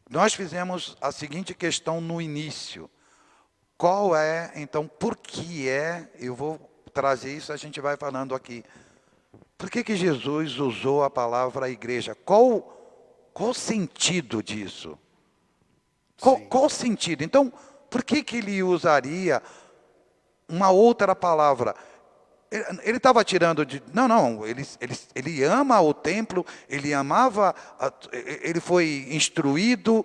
Nós fizemos a seguinte questão no início. Qual é, então, por que eu vou trazer isso, a gente vai falando aqui. Por que Jesus usou a palavra igreja? Qual o sentido disso? Qual o sentido? Então, por que ele usaria uma outra palavra? Ele estava tirando de... Não, ele ama o templo, ele amava, ele foi instruído,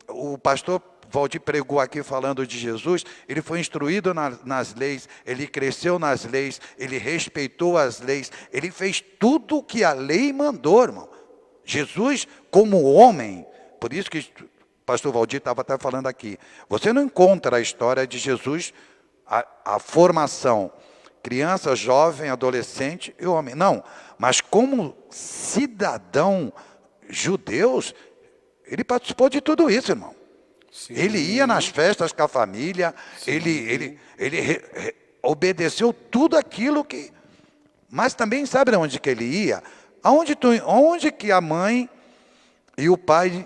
o pastor Valdir pregou aqui falando de Jesus, ele foi instruído nas leis, ele cresceu nas leis, ele respeitou as leis, ele fez tudo o que a lei mandou, irmão. Jesus, como homem, por isso que o pastor Valdir estava até falando aqui, você não encontra a história de Jesus, a formação, criança, jovem, adolescente e homem, não, mas como cidadão judeu, ele participou de tudo isso, irmão. Sim. Ele ia nas festas com a família, ele obedeceu tudo aquilo que... Mas também sabe onde que ele ia? Onde que a mãe E o pai,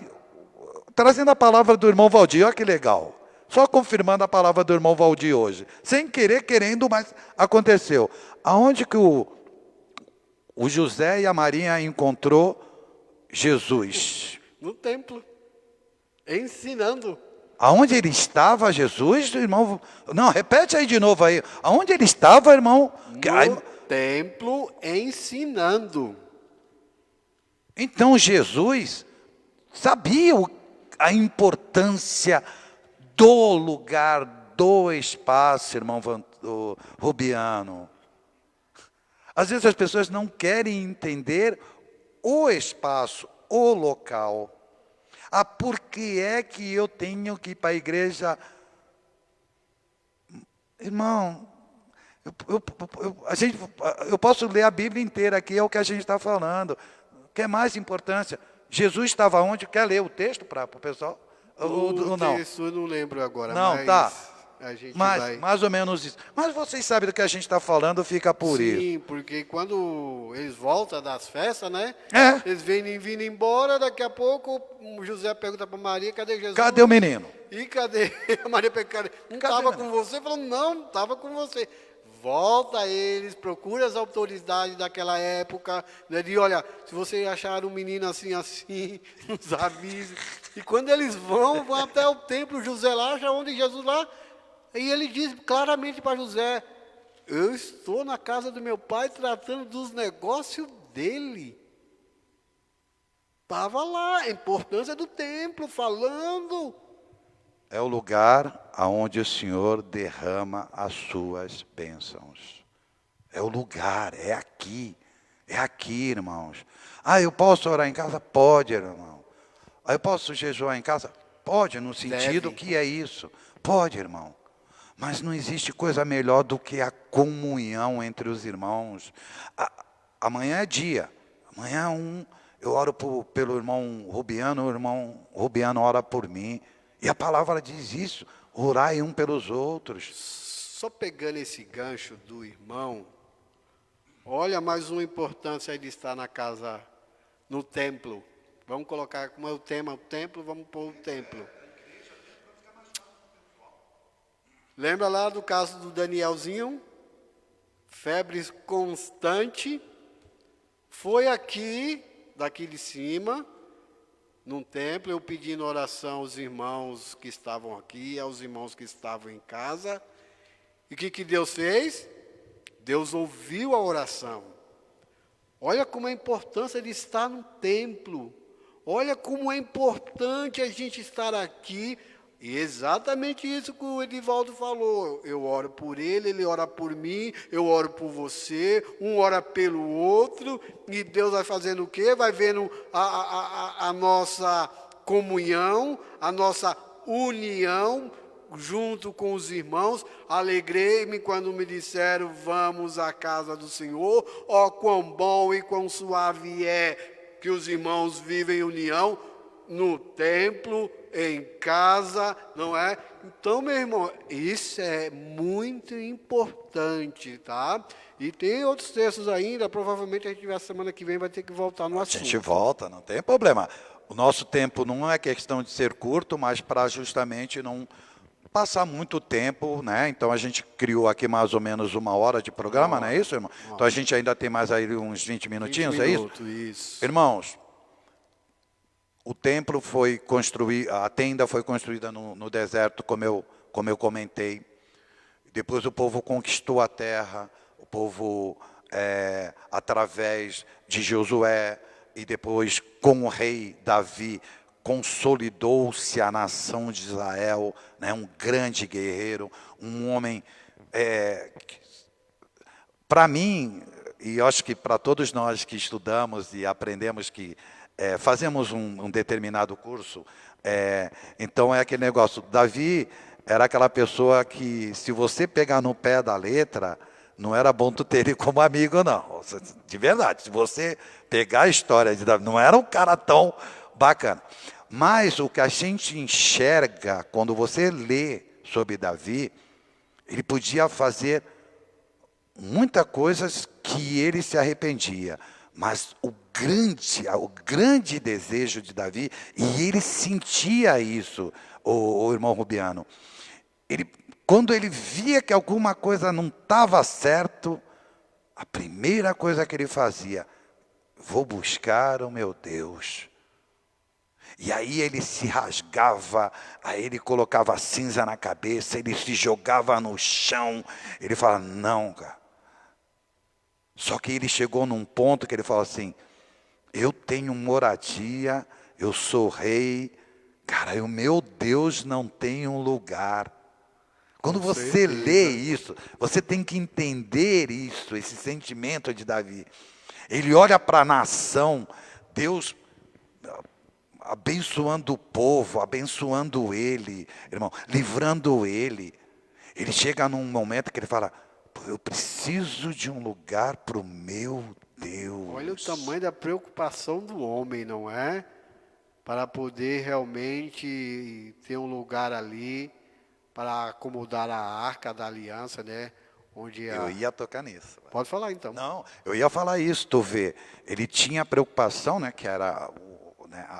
trazendo a palavra do irmão Valdir, olha que legal. Só confirmando a palavra do irmão Valdir hoje. Sem querer, querendo, mas aconteceu. Aonde que o José e a Maria encontrou Jesus? No templo, ensinando. Aonde ele estava, Jesus, irmão? Não, repete aí de novo aí. Aonde ele estava, irmão? No templo, ensinando. Então Jesus sabia a importância do lugar, do espaço, irmão Rubiano. Às vezes as pessoas não querem entender o espaço, o local. Ah, por que é que eu tenho que ir para a igreja? Irmão, eu posso ler a Bíblia inteira aqui, é o que a gente está falando. Quer mais importância? Jesus estava onde? Quer ler o texto para o pessoal? O não? texto eu não lembro agora, não, mas tá. a gente vai. Mais ou menos isso. Mas vocês sabem do que a gente está falando, fica por isso. Sim, porque quando eles voltam das festas, né? Eles vêm vindo embora, daqui a pouco o José pergunta para Maria, cadê Jesus? Cadê o menino? E cadê? A Maria pergunta, não estava com você? Falou, não estava com você. Volta eles, procura as autoridades daquela época, né, de olha, se você achar um menino assim, nos avise. E quando eles vão até o templo, José lá, acha onde Jesus lá, e ele diz claramente para José, eu estou na casa do meu pai tratando dos negócios dele. Estava lá, a importância do templo, falando. É o lugar aonde o Senhor derrama as suas bênçãos. É o lugar, é aqui, irmãos. Ah, eu posso orar em casa? Pode, irmão. Ah, eu posso jejuar em casa? Pode, no sentido que é isso. Pode, irmão. Mas não existe coisa melhor do que a comunhão entre os irmãos. Amanhã é dia. Amanhã eu oro pelo irmão Rubiano, o irmão Rubiano ora por mim. E a palavra diz isso, orai um pelos outros. Só pegando esse gancho do irmão, olha mais uma importância de estar na casa, no templo. Vamos colocar como é o tema, o templo, vamos pôr o templo. Lembra lá do caso do Danielzinho? Febre constante. Foi aqui, daqui de cima, num templo, eu pedindo oração aos irmãos que estavam aqui, aos irmãos que estavam em casa. E o que Deus fez? Deus ouviu a oração. Olha como é a importância de estar no templo. Olha como é importante a gente estar aqui. E exatamente isso que o Edivaldo falou. Eu oro por ele ora por mim, eu oro por você, um ora pelo outro, e Deus vai fazendo o quê? Vai vendo a nossa comunhão, a nossa união, junto com os irmãos. Alegrei-me quando me disseram, vamos à casa do Senhor. Ó, quão bom e quão suave é que os irmãos vivem em união no templo, em casa, não é? Então, meu irmão, isso é muito importante, tá? E tem outros textos ainda, provavelmente a gente vai, semana que vem vai ter que voltar no assunto. A gente volta, não tem problema. O nosso tempo não é questão de ser curto, mas para justamente não passar muito tempo, né? Então a gente criou aqui mais ou menos 1 hora de programa, não é isso, irmão? Então a gente ainda tem mais aí uns 20 minutinhos, 20 minutos, é isso? Irmãos, o templo foi construído, a tenda foi construída no deserto, como eu comentei. Depois o povo conquistou a terra, o povo, através de Josué, e depois com o rei Davi, consolidou-se a nação de Israel, né, um grande guerreiro, um homem, para mim, e eu acho que para todos nós que estudamos e aprendemos que fazemos um determinado curso, então é aquele negócio, Davi era aquela pessoa que, se você pegar no pé da letra, não era bom tu ter ele como amigo, não. De verdade, se você pegar a história de Davi, não era um cara tão bacana. Mas o que a gente enxerga, quando você lê sobre Davi, ele podia fazer muitas coisas que ele se arrependia. Mas o o grande desejo de Davi, e ele sentia isso, o irmão Rubiano. Quando ele via que alguma coisa não estava certo, a primeira coisa que ele fazia, vou buscar o meu Deus. E aí ele se rasgava, aí ele colocava cinza na cabeça, ele se jogava no chão. Ele fala, não, cara. Só que ele chegou num ponto que ele fala assim, eu tenho moradia, eu sou rei. Cara, o meu Deus não tem um lugar. Quando você lê isso, você tem que entender isso, esse sentimento de Davi. Ele olha para a nação, Deus abençoando o povo, abençoando ele, irmão, livrando ele. Ele chega num momento que ele fala, eu preciso de um lugar para o meu Deus. Olha o tamanho da preocupação do homem, não é? Para poder realmente ter um lugar ali, para acomodar a arca da aliança, né? Onde Eu ia tocar nisso. Pode falar então. Não, eu ia falar isso, tu vê. Ele tinha preocupação, né, que era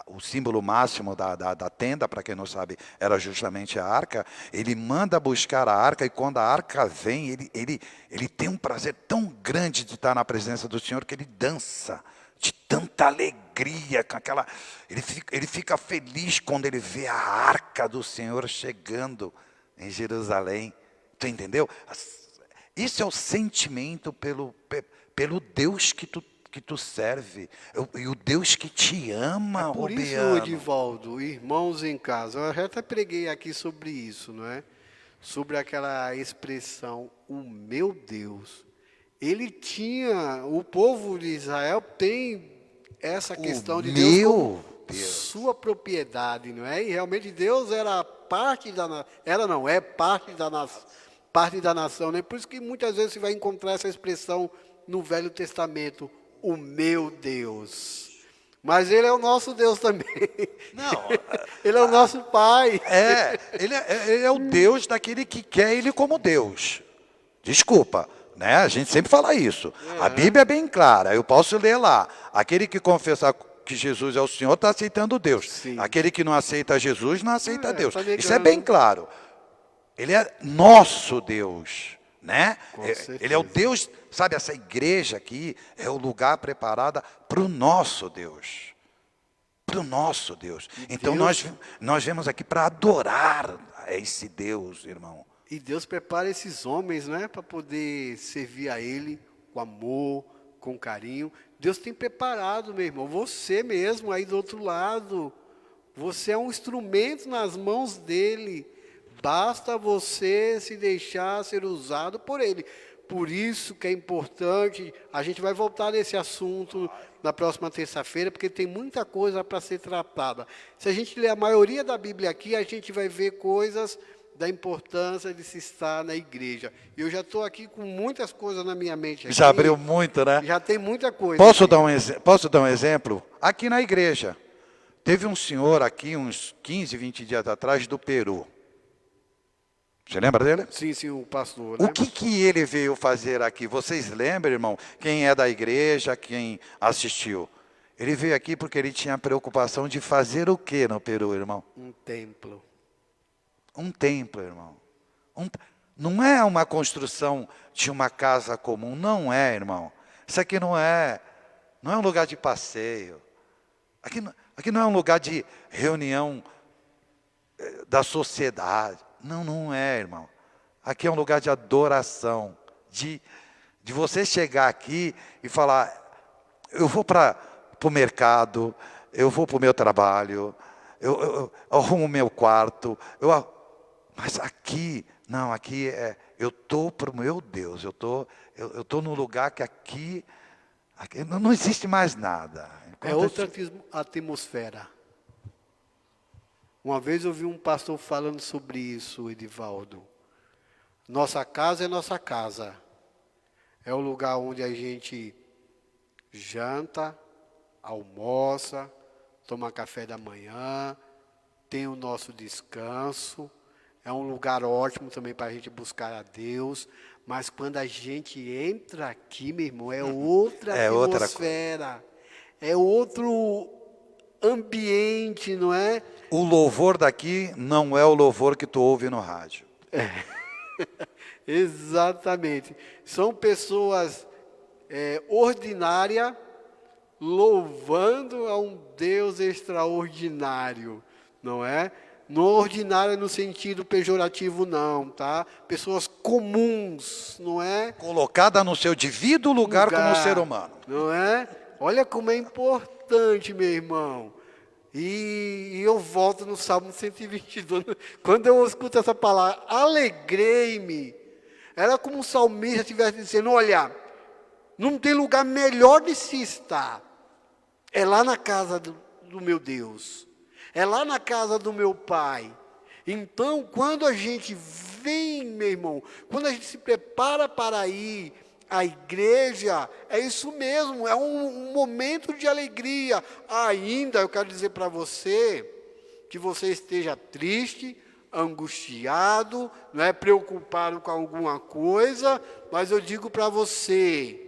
o símbolo máximo da tenda, para quem não sabe, era justamente a arca. Ele manda buscar a arca, e quando a arca vem, ele tem um prazer tão grande de estar na presença do Senhor, que ele dança de tanta alegria, com aquela, ele fica feliz quando ele vê a arca do Senhor chegando em Jerusalém. Tu entendeu? Isso é o sentimento pelo Deus que tu serve, e o Deus que te ama, Rubiano. Por isso, Edivaldo, irmãos em casa, eu já até preguei aqui sobre isso, não é? Sobre aquela expressão, o meu Deus. O povo de Israel tem essa questão de Deus como sua propriedade, não é? E realmente Deus era parte da nação, parte da nação, né? Por isso que muitas vezes você vai encontrar essa expressão no Velho Testamento, o meu Deus. Mas ele é o nosso Deus também. Não. Ele é o nosso Pai. Ele é o Deus daquele que quer ele como Deus. Desculpa, né? A gente sempre fala isso. A Bíblia é bem clara, eu posso ler lá. Aquele que confessar que Jesus é o Senhor está aceitando Deus. Sim. Aquele que não aceita Jesus não aceita Deus. Tá isso é bem claro. Ele é nosso Deus, né? Ele é o Deus, sabe, essa igreja aqui é o lugar preparado para o nosso Deus. Para o nosso Deus. Então nós vemos aqui para adorar a esse Deus, irmão. E Deus prepara esses homens, né, para poder servir a Ele com amor, com carinho. Deus tem preparado, meu irmão, você mesmo aí do outro lado. Você é um instrumento nas mãos dEle. Basta você se deixar ser usado por Ele. Por isso que é importante, a gente vai voltar nesse assunto na próxima terça-feira, porque tem muita coisa para ser tratada. Se a gente ler a maioria da Bíblia aqui, a gente vai ver coisas da importância de se estar na igreja. Eu já estou aqui com muitas coisas na minha mente. Aqui, já abriu muito, né? Já tem muita coisa. Posso dar um exemplo? Aqui na igreja, teve um senhor aqui, uns 15, 20 dias atrás, do Peru. Você lembra dele? Sim, o pastor. Né? O que ele veio fazer aqui? Vocês lembram, irmão? Quem é da igreja, quem assistiu? Ele veio aqui porque ele tinha preocupação de fazer o que no Peru, irmão? Um templo. Um templo, irmão. Não é uma construção de uma casa comum, não é, irmão. Isso aqui não é um lugar de passeio. Aqui não é um lugar de reunião da sociedade. Não é, irmão. Aqui é um lugar de adoração, de você chegar aqui e falar, eu vou para o mercado, eu vou para o meu trabalho, eu arrumo o meu quarto, mas aqui, não, aqui eu estou para o meu Deus, eu tô num lugar que aqui não existe mais nada. É outra atmosfera. Uma vez eu vi um pastor falando sobre isso, Edivaldo. Nossa casa é nossa casa. É o lugar onde a gente janta, almoça, toma café da manhã, tem o nosso descanso. É um lugar ótimo também para a gente buscar a Deus. Mas quando a gente entra aqui, meu irmão, é outra atmosfera. é outro ambiente, não é? O louvor daqui não é o louvor que tu ouve no rádio. Exatamente. São pessoas ordinárias louvando a um Deus extraordinário, não é? Não ordinário no sentido pejorativo, não, tá? Pessoas comuns, não é? Colocada no seu devido lugar como ser humano. Não é? Olha como é importante, meu irmão. E eu volto no Salmo 122. Quando eu escuto essa palavra, alegrei-me. Era como um salmista estivesse dizendo, olha, não tem lugar melhor de se estar. É lá na casa do meu Deus. É lá na casa do meu Pai. Então, quando a gente vem, meu irmão, quando a gente se prepara para ir à igreja, é isso mesmo, é um momento de alegria. Ainda eu quero dizer para você, que você esteja triste, angustiado, não é preocupado com alguma coisa, mas eu digo para você,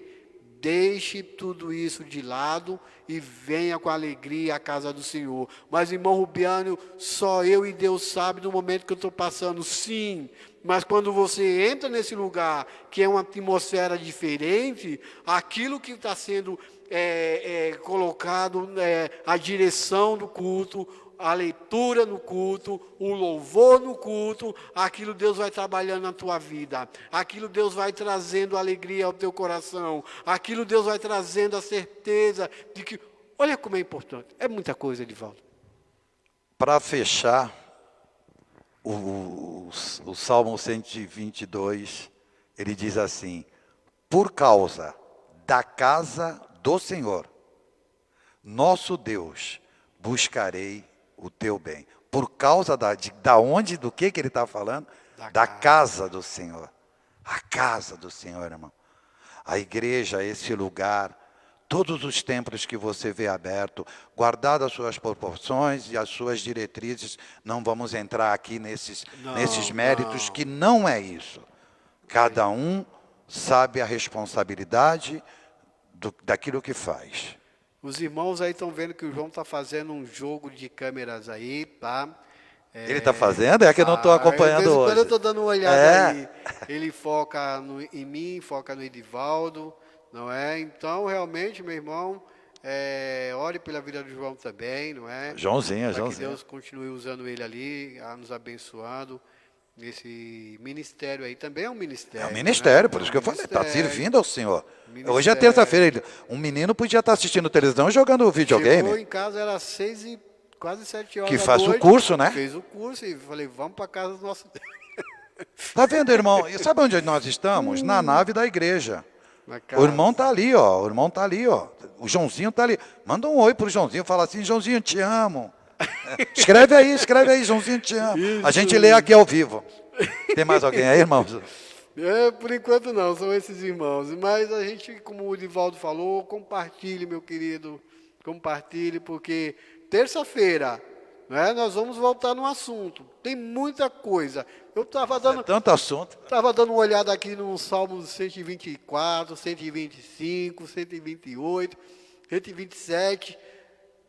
deixe tudo isso de lado e venha com alegria à casa do Senhor. Mas, irmão Rubiano, só eu e Deus sabe do momento que eu estou passando. Sim, mas quando você entra nesse lugar, que é uma atmosfera diferente, aquilo que está sendo colocado, a direção do culto, a leitura no culto, o louvor no culto, aquilo Deus vai trabalhando na tua vida, aquilo Deus vai trazendo alegria ao teu coração, aquilo Deus vai trazendo a certeza de que, olha como é importante, é muita coisa, Edivaldo. Para fechar, o Salmo 122, ele diz assim, por causa da casa do Senhor, nosso Deus, buscarei o teu bem. Por causa da onde, do que ele está falando? Da casa do Senhor. A casa do Senhor, irmão. A igreja, esse lugar, todos os templos que você vê aberto, guardado as suas proporções e as suas diretrizes, não vamos entrar aqui nesses méritos, que não é isso. Cada um sabe a responsabilidade daquilo que faz. Os irmãos aí estão vendo que o João está fazendo um jogo de câmeras aí, tá? Ele está fazendo? É que eu não estou acompanhando hoje. Quando eu estou dando uma olhada aí, ele foca em mim, foca no Edivaldo, não é? Então, realmente, meu irmão, ore pela vida do João também, não é? Joãozinho. Que Deus continue usando ele ali, nos abençoando. Esse ministério aí também é um ministério. É um ministério, por isso que eu falei, está servindo ao Senhor. Hoje é terça-feira, um menino podia estar assistindo televisão e jogando videogame. Chegou em casa, era 6 e quase 7 horas da noite. Que faz o curso, né? Fez o curso e falei, vamos para casa do nosso Deus. Está vendo, irmão? E sabe onde nós estamos? Na nave da igreja. O irmão está ali, ó. O Joãozinho está ali. Manda um oi para o Joãozinho, fala assim, Joãozinho, te amo. Escreve aí, Joãozinho, te amo. Isso. A gente lê aqui ao vivo. Tem mais alguém aí, irmãos? Por enquanto não, são esses irmãos. Mas a gente, como o Edivaldo falou, compartilhe, meu querido, compartilhe, porque terça-feira, né, nós vamos voltar no assunto. Tem muita coisa. Eu estava dando... tanto assunto. Estava dando uma olhada aqui no Salmo 124, 125, 128, 127...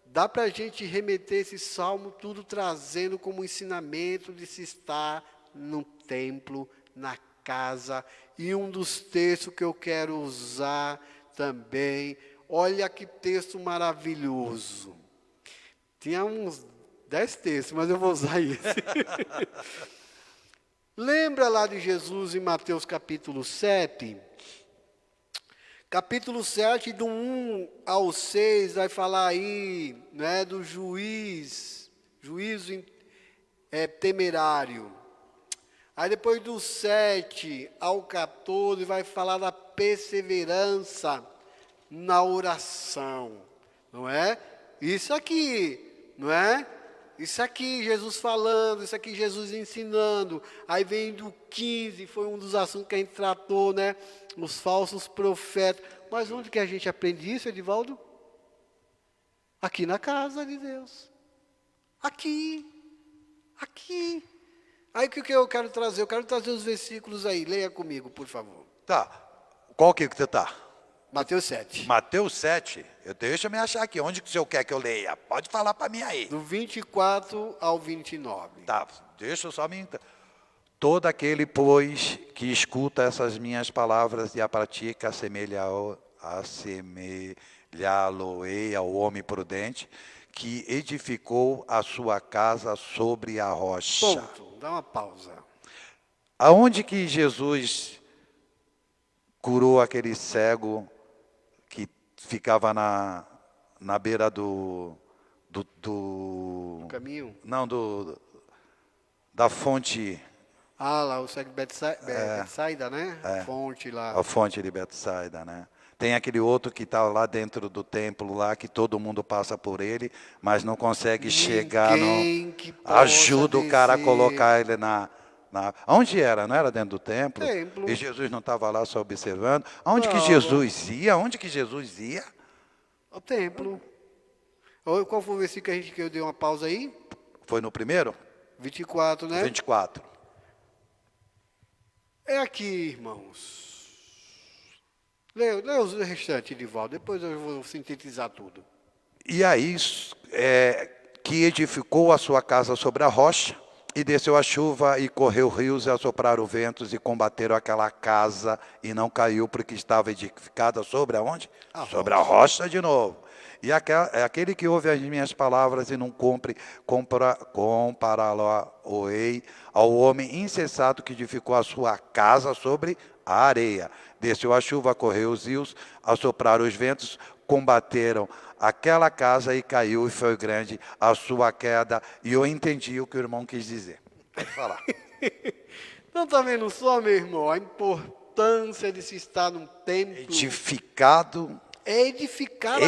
Dá para a gente remeter esse salmo tudo trazendo como ensinamento de se estar no templo, na casa. E um dos textos que eu quero usar também, olha que texto maravilhoso. Tinha uns 10 textos, mas eu vou usar esse. Lembra lá de Jesus em Mateus capítulo 7? Capítulo 7, do 1 ao 6, vai falar aí, né, do juízo temerário. Aí depois do 7 ao 14, vai falar da perseverança na oração, não é? Isso aqui, não é? Isso aqui Jesus falando, isso aqui Jesus ensinando. Aí vem do 15, foi um dos assuntos que a gente tratou, né? Os falsos profetas. Mas onde que a gente aprende isso, Edivaldo? Aqui na casa de Deus. Aqui. Aí o que eu quero trazer? Eu quero trazer os versículos aí. Leia comigo, por favor. Tá. Qual que você está? Mateus 7. Mateus 7. Deixa eu me achar aqui. Onde que o senhor quer que eu leia? Pode falar para mim aí. Do 24 ao 29. Tá, deixa eu só me... Todo aquele, pois, que escuta essas minhas palavras e a pratica, assemelhá-lo-ei ao homem prudente, que edificou a sua casa sobre a rocha. Ponto. Dá uma pausa. Aonde que Jesus curou aquele cego que ficava na beira do caminho? Não, da fonte... lá o cego de Betsaida, né? A fonte lá. A fonte de Betsaida, né? Tem aquele outro que está lá dentro do templo, lá que todo mundo passa por ele, mas não consegue chegar. Ajuda o cara a colocar ele na... Onde era? Não era dentro do templo? Templo. E Jesus não estava lá só observando. Aonde que Jesus ia? Onde que Jesus ia? O templo. Qual foi o versículo que eu dei uma pausa aí? Foi no primeiro? 24, né? 24. É aqui, irmãos. Leia o restante, Edivaldo. Depois eu vou sintetizar tudo. E aí, que edificou a sua casa sobre a rocha, e desceu a chuva, e correu rios, e assopraram ventos, e combateram aquela casa, e não caiu, porque estava edificada sobre aonde? Sobre a rocha de novo. E aquele que ouve as minhas palavras e não cumpre, compará-lo-ei ao homem insensato que edificou a sua casa sobre a areia. Desceu a chuva, correu os rios, assopraram os ventos, combateram aquela casa e caiu, e foi grande a sua queda. E eu entendi o que o irmão quis dizer. Pode falar. Não está vendo só, meu irmão, a importância de se estar num templo edificado. É edificar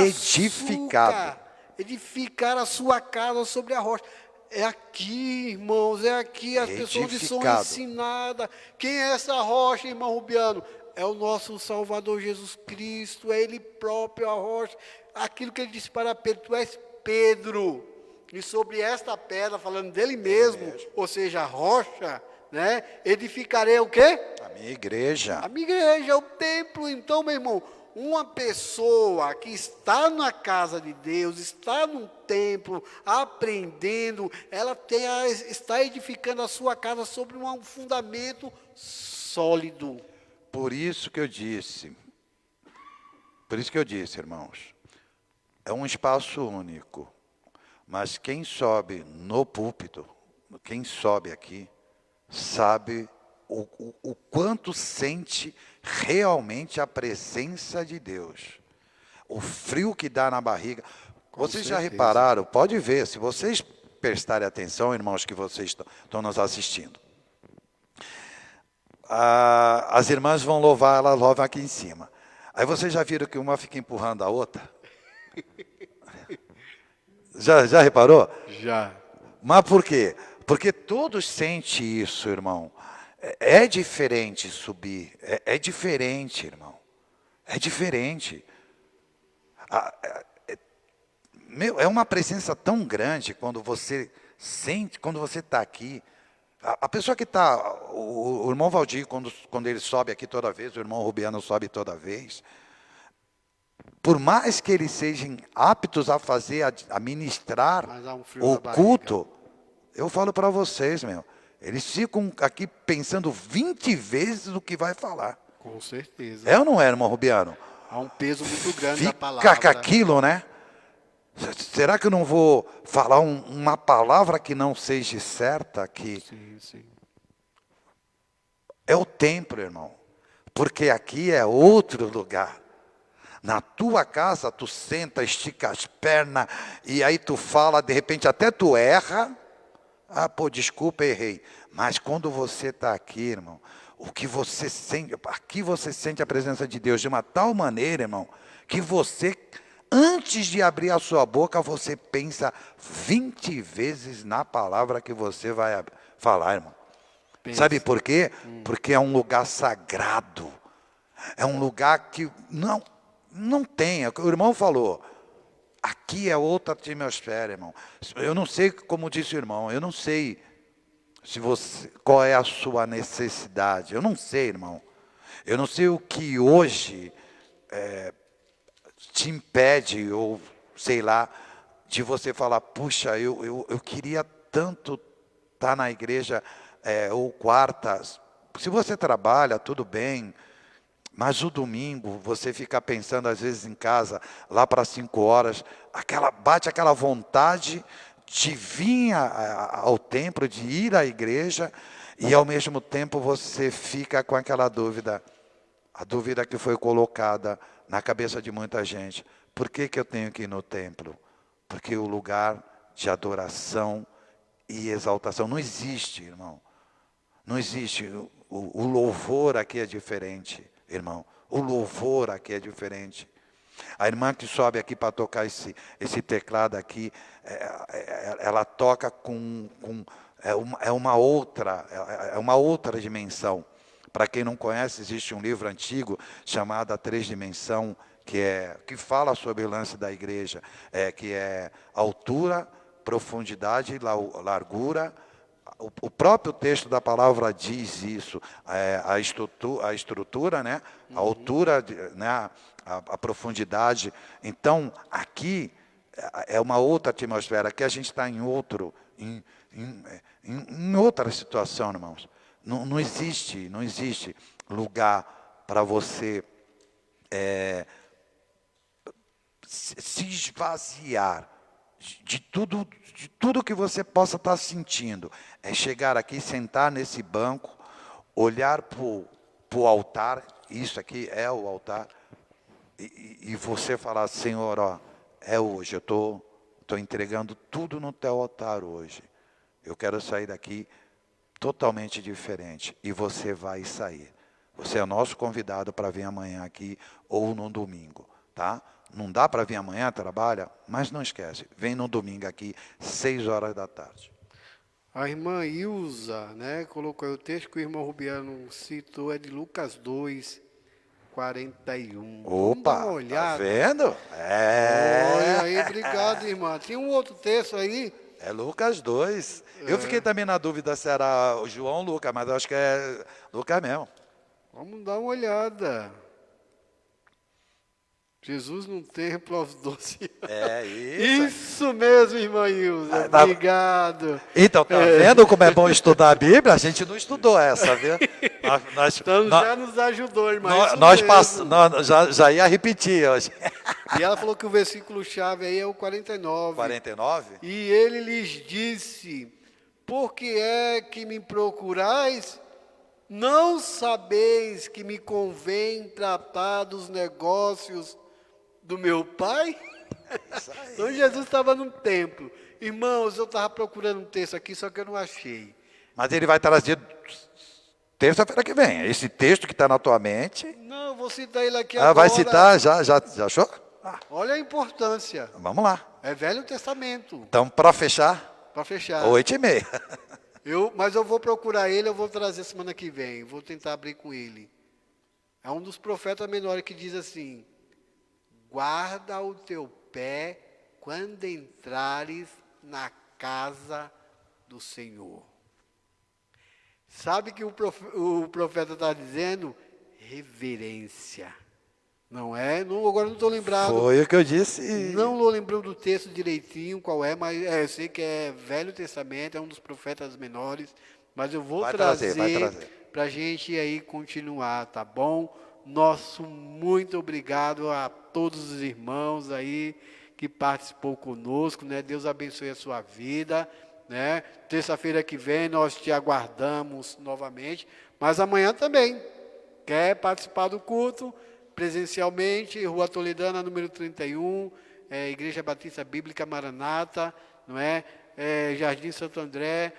a sua casa sobre a rocha. É aqui, irmãos, é aqui as pessoas que são ensinadas. Quem é essa rocha, irmão Rubiano? É o nosso Salvador Jesus Cristo, é Ele próprio a rocha. Aquilo que Ele disse para Pedro, tu és Pedro. E sobre esta pedra, falando dele mesmo, ou seja, a rocha, né? Edificarei o quê? A minha igreja. A minha igreja é o templo. Então, meu irmão, uma pessoa que está na casa de Deus, está num templo, aprendendo, ela está edificando a sua casa sobre um fundamento sólido. Por isso que eu disse, irmãos, é um espaço único, mas quem sobe no púlpito, quem sobe aqui, sabe o quanto sente realmente a presença de Deus. O frio que dá na barriga. Vocês já repararam, pode ver, se vocês prestarem atenção, irmãos, que vocês estão nos assistindo. As irmãs vão louvar, elas louvam aqui em cima. Aí vocês já viram que uma fica empurrando a outra? Já reparou? Já. Mas por quê? Porque todos sentem isso, irmão. É diferente subir, é diferente, irmão. É diferente. É uma presença tão grande quando você sente, quando você está aqui. A pessoa que está, o irmão Valdir, quando ele sobe aqui toda vez, o irmão Rubiano sobe toda vez. Por mais que eles sejam aptos a ministrar o culto, eu falo para vocês, eles ficam aqui pensando 20 vezes o que vai falar. Com certeza. É ou não é, irmão Rubiano? Há um peso muito grande da palavra. Fica com aquilo, né? Será que eu não vou falar uma palavra que não seja certa aqui? Sim. É o templo, irmão. Porque aqui é outro lugar. Na tua casa, tu senta, estica as pernas, e aí tu fala, de repente até tu erra. Desculpa, errei. Mas quando você está aqui, irmão, o que você sente, aqui você sente a presença de Deus de uma tal maneira, irmão, que você, antes de abrir a sua boca, você pensa 20 vezes na palavra que você vai falar, irmão. Pensa. Sabe por quê? Porque é um lugar sagrado. É um lugar que não tem. O irmão falou, aqui é outra atmosfera, irmão. Eu não sei, como disse o irmão, eu não sei qual é a sua necessidade. Eu não sei, irmão. Eu não sei o que hoje te impede, ou sei lá, de você falar, puxa, eu queria tanto estar na igreja, ou quartas. Se você trabalha, tudo bem, mas o domingo, você fica pensando às vezes em casa, lá para 5 horas, bate aquela vontade de vir ao templo, de ir à igreja, e ao mesmo tempo você fica com aquela dúvida, a dúvida que foi colocada na cabeça de muita gente. Por que eu tenho que ir no templo? Porque o lugar de adoração e exaltação não existe, irmão. Não existe. O louvor aqui é diferente, irmão. O louvor aqui é diferente. A irmã que sobe aqui para tocar esse teclado aqui, ela toca é uma outra dimensão. Para quem não conhece, existe um livro antigo chamado A Três Dimensão, que fala sobre o lance da igreja, que é altura, profundidade, largura. O próprio texto da palavra diz isso, a estrutura, né? A altura, né? A profundidade. Então, aqui é uma outra atmosfera, aqui a gente está em outra situação, irmãos. Não existe lugar para você se esvaziar de tudo que você possa estar sentindo. É chegar aqui, sentar nesse banco, olhar para o altar, isso aqui é o altar, e você falar, Senhor, ó, é hoje, eu estou entregando tudo no teu altar hoje. Eu quero sair daqui totalmente diferente, e você vai sair. Você é o nosso convidado para vir amanhã aqui, ou no domingo, tá? Não dá para vir amanhã, trabalha, mas não esquece, vem no domingo aqui, 6 horas da tarde. A irmã Ilza, né, colocou o texto que o irmão Rubiano citou, é de Lucas 2, 41. Opa, vamos dar uma olhada. Tá vendo? Olha aí, obrigado, irmã. Tinha um outro texto aí. É Lucas 2. Eu fiquei também na dúvida se era o João ou Lucas, mas eu acho que é Lucas mesmo. Vamos dar uma olhada. Jesus no templo aos 12 anos. É isso. Isso mesmo, irmã Ilza. Obrigado. Então, tá vendo como é bom estudar a Bíblia? A gente não estudou essa, viu? Então já nos ajudou, irmã. Nós já ia repetir hoje. E ela falou que o versículo-chave aí é o 49. 49? E ele lhes disse, por que é que me procurais? Não sabeis que me convém tratar dos negócios do meu Pai? Então Jesus estava no templo. Irmãos, eu estava procurando um texto aqui, só que eu não achei. Mas ele vai trazer terça-feira que vem. Esse texto que está na tua mente. Não, eu vou citar ele aqui agora. Vai citar? Já achou? Olha a importância. Vamos lá. É Velho Testamento. Então, para fechar? Para fechar. 8h30. Mas eu vou procurar ele, eu vou trazer semana que vem. Vou tentar abrir com ele. É um dos profetas menores que diz assim, guarda o teu pé quando entrares na casa do Senhor. Sabe que o profeta está dizendo? Reverência. Não é? Agora não estou lembrado. Foi o que eu disse. Não estou lembrando do texto direitinho qual é, mas eu sei que é Velho Testamento, é um dos profetas menores. Mas eu vou trazer para a gente aí continuar, tá bom? Nosso muito obrigado a todos os irmãos aí que participou conosco, né? Deus abençoe a sua vida, né? Terça-feira que vem nós te aguardamos novamente, mas amanhã também. Quer participar do culto? Presencialmente, Rua Toledana, número 31, Igreja Batista Bíblica Maranata, não é? Jardim Santo André.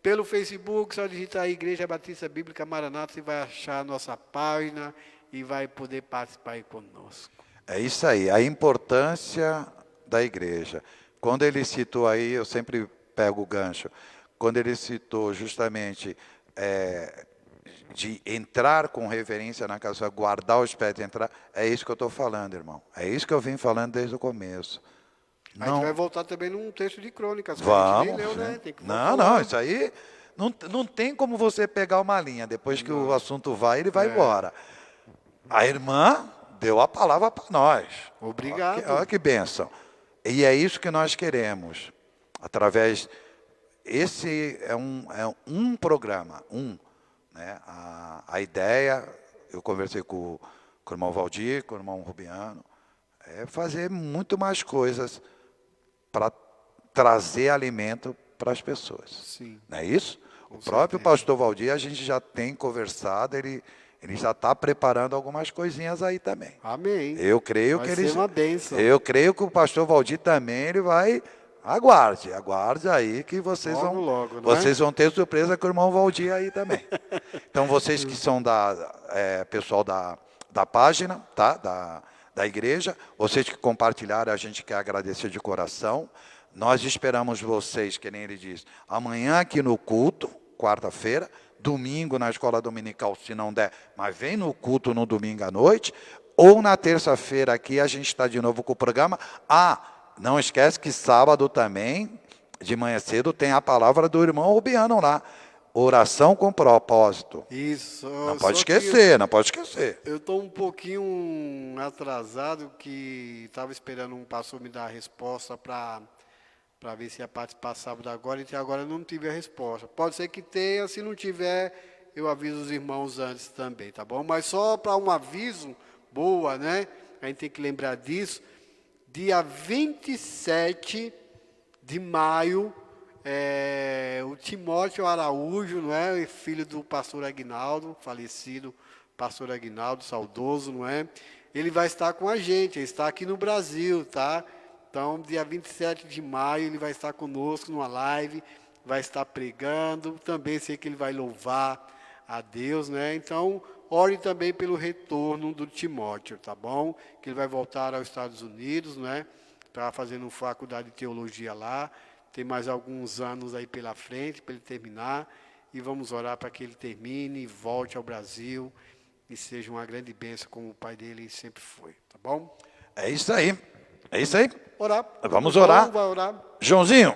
Pelo Facebook, só digitar aí Igreja Batista Bíblica Maranata, você vai achar a nossa página e vai poder participar aí conosco. É isso aí, a importância da igreja. Quando ele citou aí, eu sempre pego o gancho, quando ele citou justamente de entrar com reverência na casa, guardar os pés de entrar, é isso que eu estou falando, irmão. É isso que eu vim falando desde o começo. A gente vai voltar também num texto de crônicas. Vamos. A gente nem leu, né? Tem que não, isso aí não tem como você pegar uma linha. Depois que o assunto vai, ele vai embora. A irmã deu a palavra para nós. Obrigado. Olha que bênção. E é isso que nós queremos. Através... Esse é um programa, né? A ideia, eu conversei com o irmão Valdir, com o irmão Rubiano, é fazer muito mais coisas para trazer alimento para as pessoas. Sim. Não é isso? Com o próprio certeza. pastor Valdir, a gente já tem conversado, ele já está preparando algumas coisinhas aí também. Amém. Eu creio Vai que ser uma bênção. Eu creio que o pastor Valdir também, ele vai... Aguarde aí que vocês vocês vão ter surpresa com o irmão Valdir aí também. Então, vocês que são pessoal da página, tá? da igreja, vocês que compartilharam, a gente quer agradecer de coração. Nós esperamos vocês, que nem ele diz, amanhã aqui no culto, quarta-feira, domingo na escola dominical, se não der, mas vem no culto no domingo à noite, ou na terça-feira aqui a gente está de novo com o programa. Não esquece que sábado também, de manhã cedo, tem a palavra do irmão Rubiano lá. Oração com propósito. Isso. Não pode esquecer, não pode esquecer. Eu estou um pouquinho atrasado, que estava esperando um pastor me dar a resposta para ver se ia participar sábado agora, e até agora não tive a resposta. Pode ser que tenha, se não tiver, eu aviso os irmãos antes também, tá bom? Mas só para um aviso, boa, né? A gente tem que lembrar disso. Dia 27 de maio, o Timóteo Araújo, não é? Filho do pastor Aguinaldo, falecido pastor Aguinaldo, saudoso, não é? Ele vai estar com a gente, ele está aqui no Brasil, tá? Então, dia 27 de maio, ele vai estar conosco numa live, vai estar pregando, também sei que ele vai louvar a Deus, né? Então, ore também pelo retorno do Timóteo, tá bom? Que ele vai voltar aos Estados Unidos, né? Está fazendo faculdade de teologia lá. Tem mais alguns anos aí pela frente para ele terminar. E vamos orar para que ele termine e volte ao Brasil e seja uma grande bênção como o pai dele sempre foi, tá bom? É isso aí. É isso aí. Orar. Vamos orar. Vai orar. Joãozinho,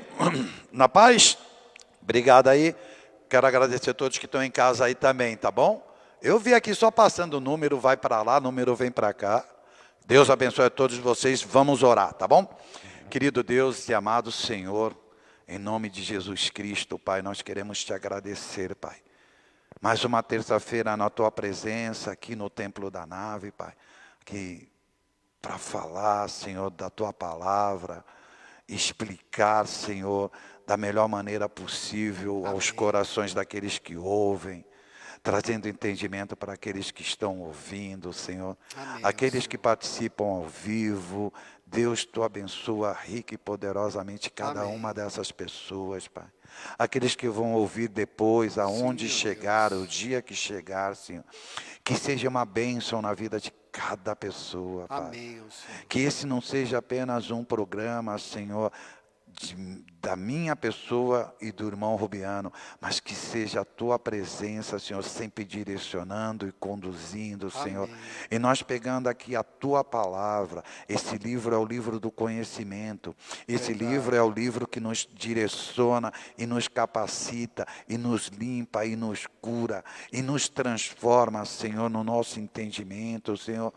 na paz? Obrigado aí. Quero agradecer a todos que estão em casa aí também, tá bom? Eu vi aqui só passando o número, vai para lá, número vem para cá. Deus abençoe a todos vocês, vamos orar, tá bom? Querido Deus e amado Senhor, em nome de Jesus Cristo, Pai, nós queremos te agradecer, Pai. Mais uma terça-feira na tua presença, aqui no Templo da Nave, Pai. Aqui para falar, Senhor, da tua palavra, explicar, Senhor, da melhor maneira possível aos corações daqueles que ouvem. Trazendo entendimento para aqueles que estão ouvindo, Senhor. Amém, Aqueles que participam ao vivo. Deus, tu abençoa rica e poderosamente cada uma dessas pessoas, Pai. Aqueles que vão ouvir depois, aonde chegar, o dia que chegar, Senhor. Que seja uma bênção na vida de cada pessoa, Pai. Amém, Senhor. Que esse não seja apenas um programa, Senhor, da minha pessoa e do irmão Rubiano, mas que seja a tua presença, Senhor, sempre direcionando e conduzindo, Senhor. Amém. E nós pegando aqui a tua palavra, esse livro é o livro do conhecimento, esse livro é o livro que nos direciona e nos capacita, e nos limpa, e nos cura, e nos transforma, Senhor, no nosso entendimento, Senhor,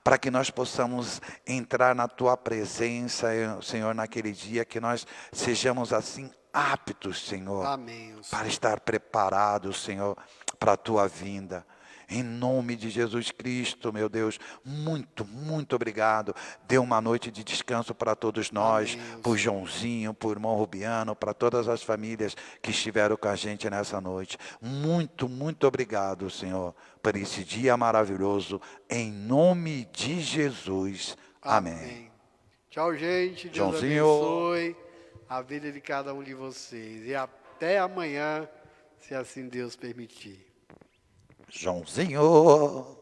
para que nós possamos entrar na tua presença, Senhor, naquele dia, que nós sejamos assim aptos, Senhor, Amém, Senhor. para estar preparados, Senhor, para a tua vinda. Em nome de Jesus Cristo, meu Deus, muito, muito obrigado. Dê uma noite de descanso para todos nós, Amém, para o Joãozinho, para o irmão Rubiano, para todas as famílias que estiveram com a gente nessa noite. Muito, muito obrigado, Senhor, por esse dia maravilhoso, em nome de Jesus. Amém. Tchau, gente. Deus Joãozinho. abençoe a vida de cada um de vocês. E até amanhã, se assim Deus permitir. Joãozinho.